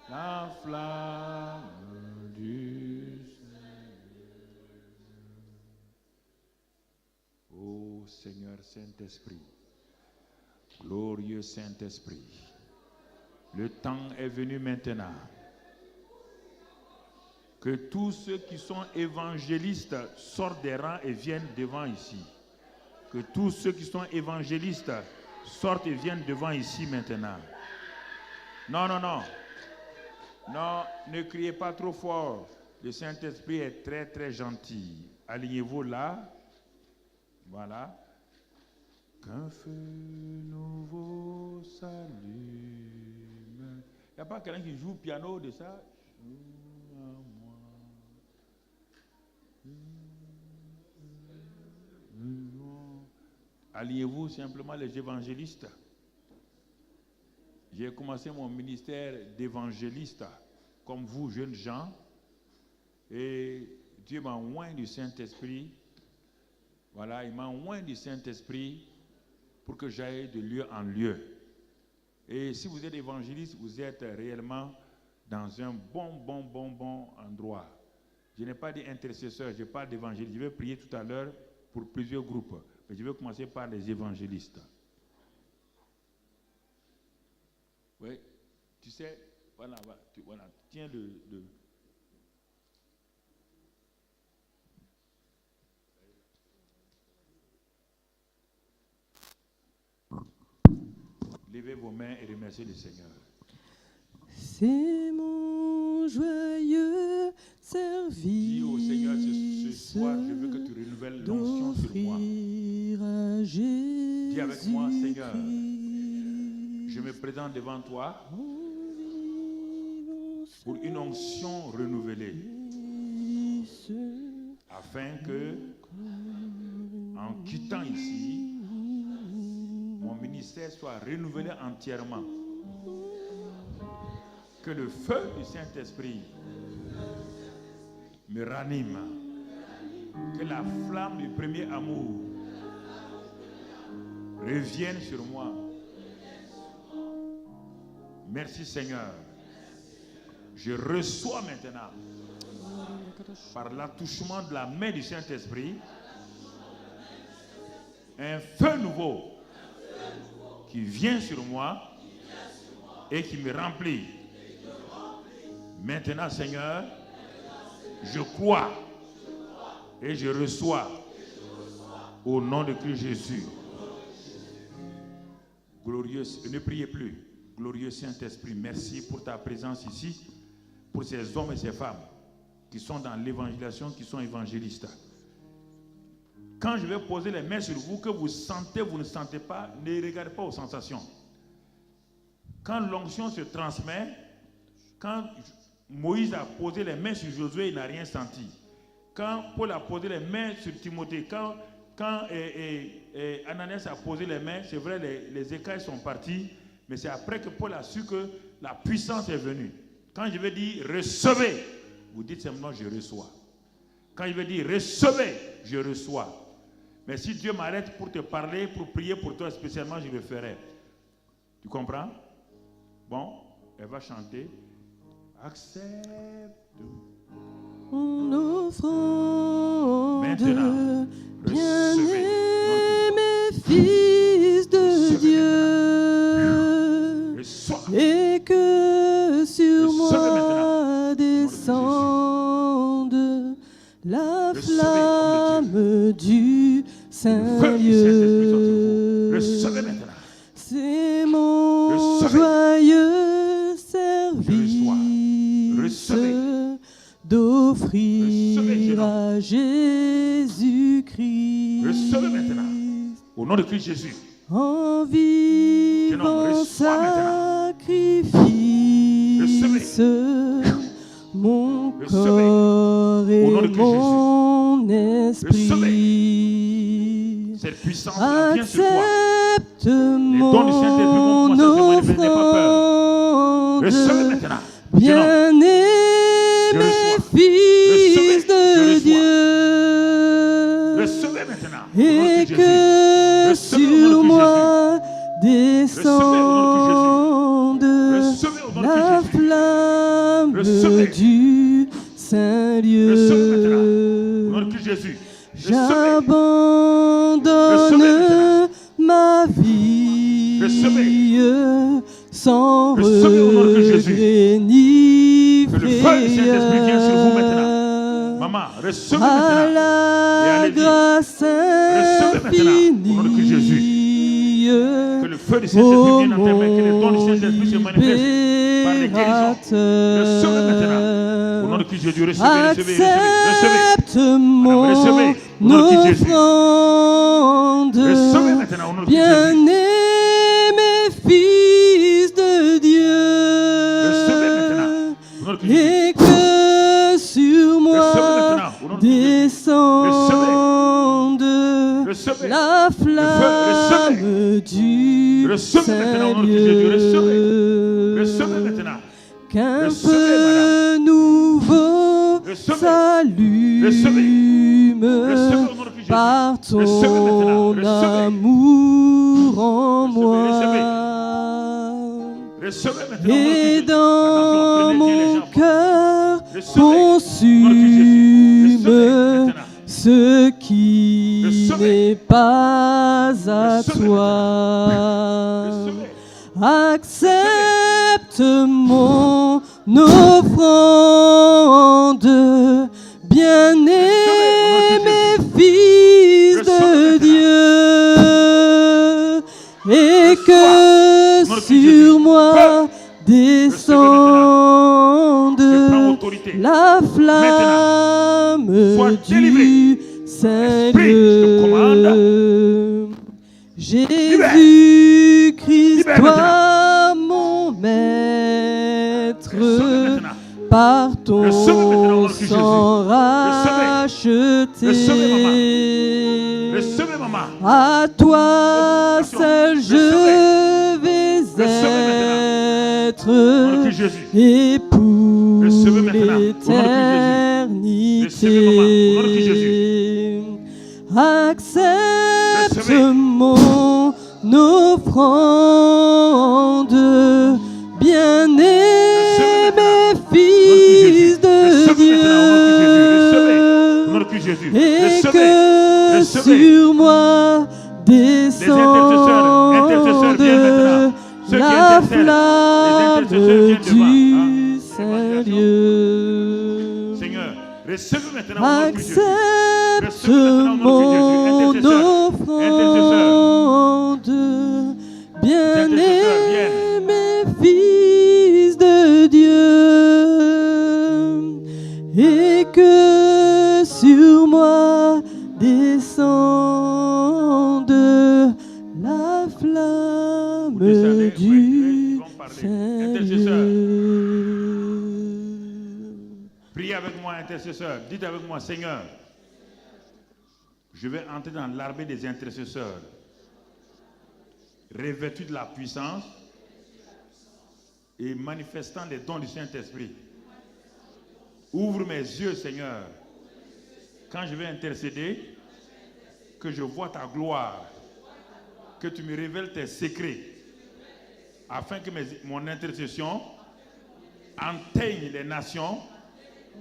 la flamme du Seigneur. Ô Seigneur Saint-Esprit, glorieux Saint-Esprit, le temps est venu maintenant que tous ceux qui sont évangélistes sortent des rangs et viennent devant ici. Que tous ceux qui sont évangélistes sortent et viennent devant ici maintenant. Non, non, non. Non, ne criez pas trop fort. Le Saint-Esprit est très, très gentil. Alignez-vous là. Voilà. Qu'un feu nouveau s'allume. Il n'y a pas quelqu'un qui joue piano de ça? Alliez-vous simplement les évangélistes. J'ai commencé mon ministère d'évangéliste comme vous, jeunes gens, et Dieu m'a oint du Saint-Esprit. Voilà, il m'a oint du Saint-Esprit pour que j'aille de lieu en lieu. Et si vous êtes évangéliste, vous êtes réellement dans un bon endroit. Je n'ai pas dit intercesseur, je parle d'évangéliste. Je vais prier tout à l'heure pour plusieurs groupes. Mais je vais commencer par les évangélistes. Oui, tu sais, voilà, tiens le... Levez vos mains et remerciez le Seigneur. C'est mon joyeux service. Dis au Seigneur ce soir, je veux que tu renouvelles l'onction sur moi. Dis avec moi, Seigneur, je me présente devant toi pour une onction renouvelée, afin que, en quittant ici, mon ministère soit renouvelé entièrement. Que le feu du Saint-Esprit me ranime. Que la flamme du premier amour revienne sur moi. Merci Seigneur. Je reçois maintenant, par l'attouchement de la main du Saint-Esprit, un feu nouveau qui vient sur moi et qui me remplit. Maintenant, Seigneur, je crois et je reçois au nom de Christ Jésus. Glorieux, ne priez plus. Glorieux Saint-Esprit, merci pour ta présence ici, pour ces hommes et ces femmes qui sont dans l'évangélisation, qui sont évangélistes. Quand je vais poser les mains sur vous, que vous sentez, vous ne sentez pas, ne regardez pas aux sensations. Quand l'onction se transmet, quand Moïse a posé les mains sur Josué, il n'a rien senti. Quand Paul a posé les mains sur Timothée, quand Ananias a posé les mains, c'est vrai, les écailles sont partis, mais c'est après que Paul a su que la puissance est venue. Quand je vais dire recevez, vous dites simplement je reçois. Quand je vais dire recevez, je reçois. Mais si Dieu m'arrête pour te parler, pour prier pour toi spécialement, je le ferai. Tu comprends? Bon, elle va chanter. Accepte mon offrande, maintenant, bien-aimé Fils de Dieu, et que sur moi descende la flamme du Saint-Lieu. Recevez maintenant. C'est mon joyeux service d'offrir à Jésus-Christ. Recevez maintenant. Au nom de Christ Jésus. En vivant sacrifice, mon corps et mon esprit. Cette puissance vient sur toi. Accepte mon offrande, bien-aimé Fils de Dieu, et que sur moi descende la flamme du Saint-Lieu. J'abandonne ma vie sans regret ni frayeur à la grâce infinie. Que le feu du Saint-Esprit vienne dans tes mains, que les dons du Saint-Esprit se manifestent par les guérisons. Recevez maintenant. Au nom de Christ Jésus, recevez. Accepte mon offrande, bien-aimé Fils de Dieu, et que sur moi descende la flamme du Saint-Lieu. Qu'un feu nouveau s'allume par ton amour en moi, et dans mon cœur consume ce qui n'est pas à toi. Accepte mon offrande, bien-aimé Fils de Dieu, et que sur moi descende la flamme du Saint-Lieu. Jésus-Christ, toi mon maître, par ton sang racheté. À toi seul je vais être, et pour l'éternité. Accepte mon offrande, bien Jésus. Et Recevez. que Recevez. sur moi descende intercesseurs viennent maintenant. Ceux qui la intercèdent, les flamme intercesseurs viennent du devant. Saint-Lieu. Seigneur, recevez maintenant au nom de Jésus. Accepte Recevez maintenant au nom de Jésus. mon Intercesseurs. offrande, Intercesseurs bien-aimé fils de Dieu, et que sur moi descende la flamme du Saint-Lieu. Priez avec moi, intercesseur. Dites avec moi, Seigneur, je vais entrer dans l'armée des intercesseurs, revêtu de la puissance et manifestant les dons du Saint-Esprit. Ouvre mes yeux, Seigneur, quand je vais intercéder, que je vois ta gloire, que tu me révèles tes secrets, afin que mon intercession atteigne les nations,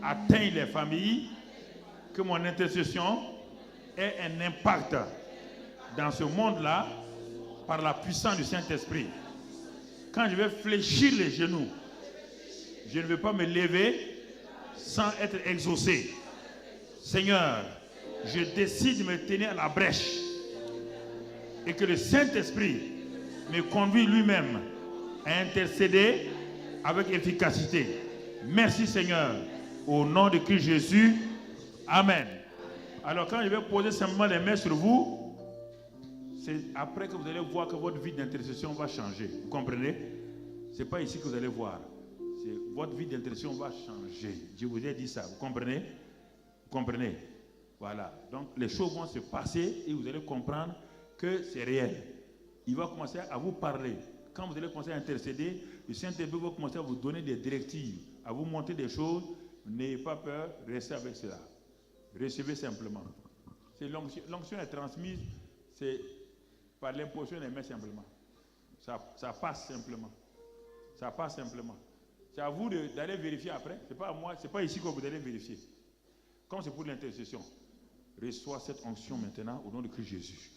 atteigne les familles, que mon intercession ait un impact dans ce monde-là par la puissance du Saint-Esprit. Quand je vais fléchir les genoux, je ne vais pas me lever sans être exaucé. Seigneur, je décide de me tenir à la brèche et que le Saint-Esprit me conduit lui-même à intercéder avec efficacité. Merci Seigneur, au nom de Christ Jésus. Amen. Alors quand je vais poser simplement les mains sur vous, c'est après que vous allez voir que votre vie d'intercession va changer. Vous comprenez? Ce n'est pas ici que vous allez voir. Votre vie d'intercession va changer. Je vous ai dit ça. Vous comprenez? Vous comprenez? Voilà. Donc les choses vont se passer et vous allez comprendre que c'est réel. Il va commencer à vous parler. Quand vous allez commencer à intercéder, le Saint-Esprit va commencer à vous donner des directives, à vous montrer des choses. N'ayez pas peur, restez avec cela. Recevez simplement. L'onction est transmise, c'est par l'imposition des mains simplement. Ça passe simplement. Ça passe simplement. C'est à vous d'aller vérifier après. Ce n'est pas à moi, ce n'est pas ici que vous allez vérifier. Comme c'est pour l'intercession, reçois cette onction maintenant au nom de Christ Jésus.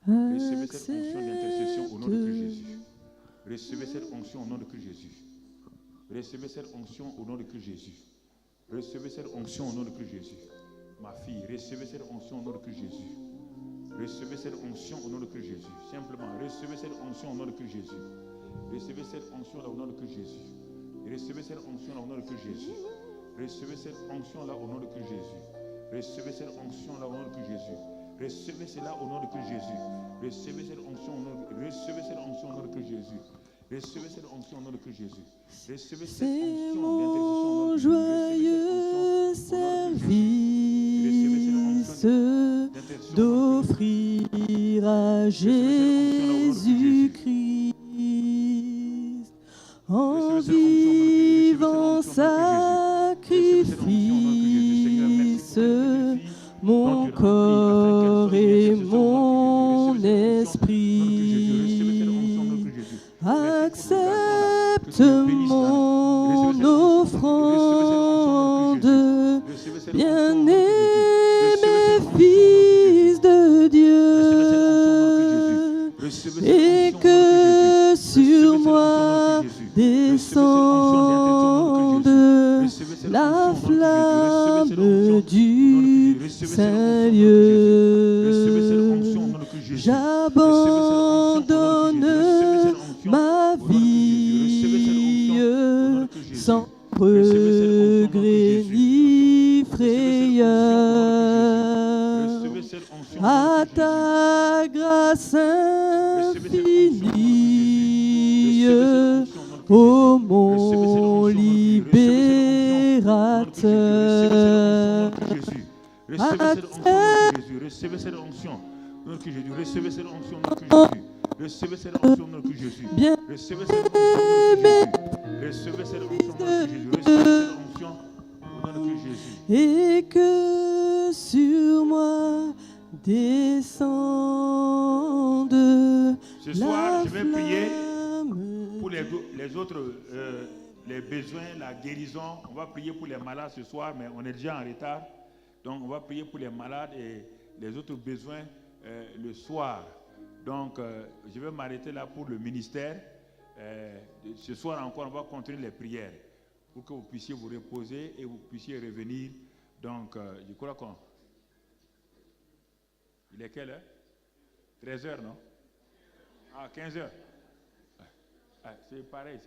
Recevez cette onction d'intercession au nom de Christ Jésus. Recevez cette onction au nom de Christ Jésus. Recevez cette onction au nom de Christ Jésus. Recevez cette onction au nom de Christ Jésus. Ma fille, recevez cette onction au nom de Christ Jésus. Recevez cette onction au nom de Christ Jésus. Simplement, recevez cette onction au nom de Christ Jésus. Recevez cette onction là au nom de Christ Jésus. Recevez cette onction là au nom de Christ Jésus. Recevez cette onction là au nom de Christ Jésus. Recevez cette onction là au nom de Christ Jésus. Recevez cela au nom de Christ Jésus. Recevez cette onction au nom de Recevez cette onction au nom de Christ Jésus. Recevez cette onction au nom de Christ Jésus. Recevez cette onction d'intercession au nom de Christ joyeux service d'offrir à Jésus-Christ en vivant sacrifice mon corps et mon esprit. Accepte mon offrande, bien-aimé fils de Dieu, et que sur moi descende la flamme du Saint-Lieu. J'abandonne ma vie sans regret ni frayeur à ta grâce infinie, ô mon libérateur. Recevez cette onction. Recevez cette onction au nom de Jésus. Recevez cette onction au nom de Jésus. Recevez cette onction au nom de Jésus. Recevez cette onction au nom de Jésus. Recevez cette onction au nom de Jésus. Et que sur moi descende. Ce soir, je vais prier pour les autres les besoins, la guérison. On va prier pour les malades ce soir, mais on est déjà en retard. Donc, on va prier pour les malades et les autres besoins le soir. Donc, je vais m'arrêter là pour le ministère. Ce soir encore, on va continuer les prières pour que vous puissiez vous reposer et vous puissiez revenir. Donc, je crois qu'on... Il est quelle heure? 13h, non? Ah, 15h. C'est pareil,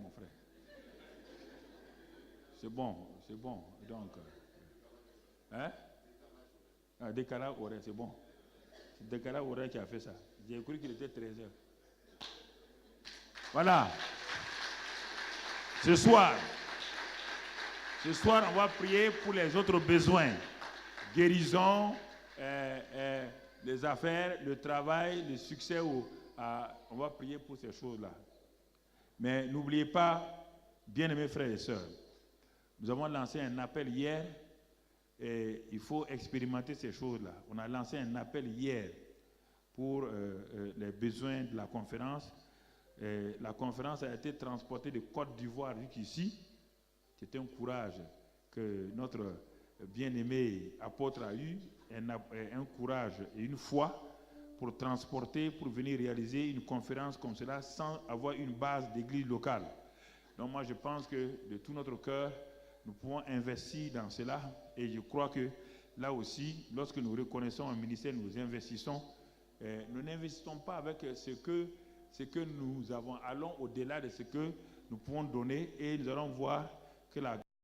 mon frère. C'est bon. Donc, décalage horaire, c'est bon. C'est décalage horaire qui a fait ça. J'ai cru qu'il était 13h. Voilà. Ce soir, on va prier pour les autres besoins. Guérison, les affaires, le travail, le succès. On va prier pour ces choses-là. Mais n'oubliez pas, bien-aimés frères et sœurs, nous avons lancé un appel hier et il faut expérimenter ces choses-là. On a lancé un appel hier pour les besoins de la conférence. La conférence a été transportée de Côte d'Ivoire jusqu'ici. C'était un courage que notre bien-aimé apôtre a eu, un courage et une foi pour transporter, pour venir réaliser une conférence comme cela sans avoir une base d'église locale. Donc moi je pense que de tout notre cœur, nous pouvons investir dans cela et je crois que là aussi, lorsque nous reconnaissons un ministère, nous investissons. Nous n'investissons pas avec ce que nous avons. Allons au-delà de ce que nous pouvons donner et nous allons voir que la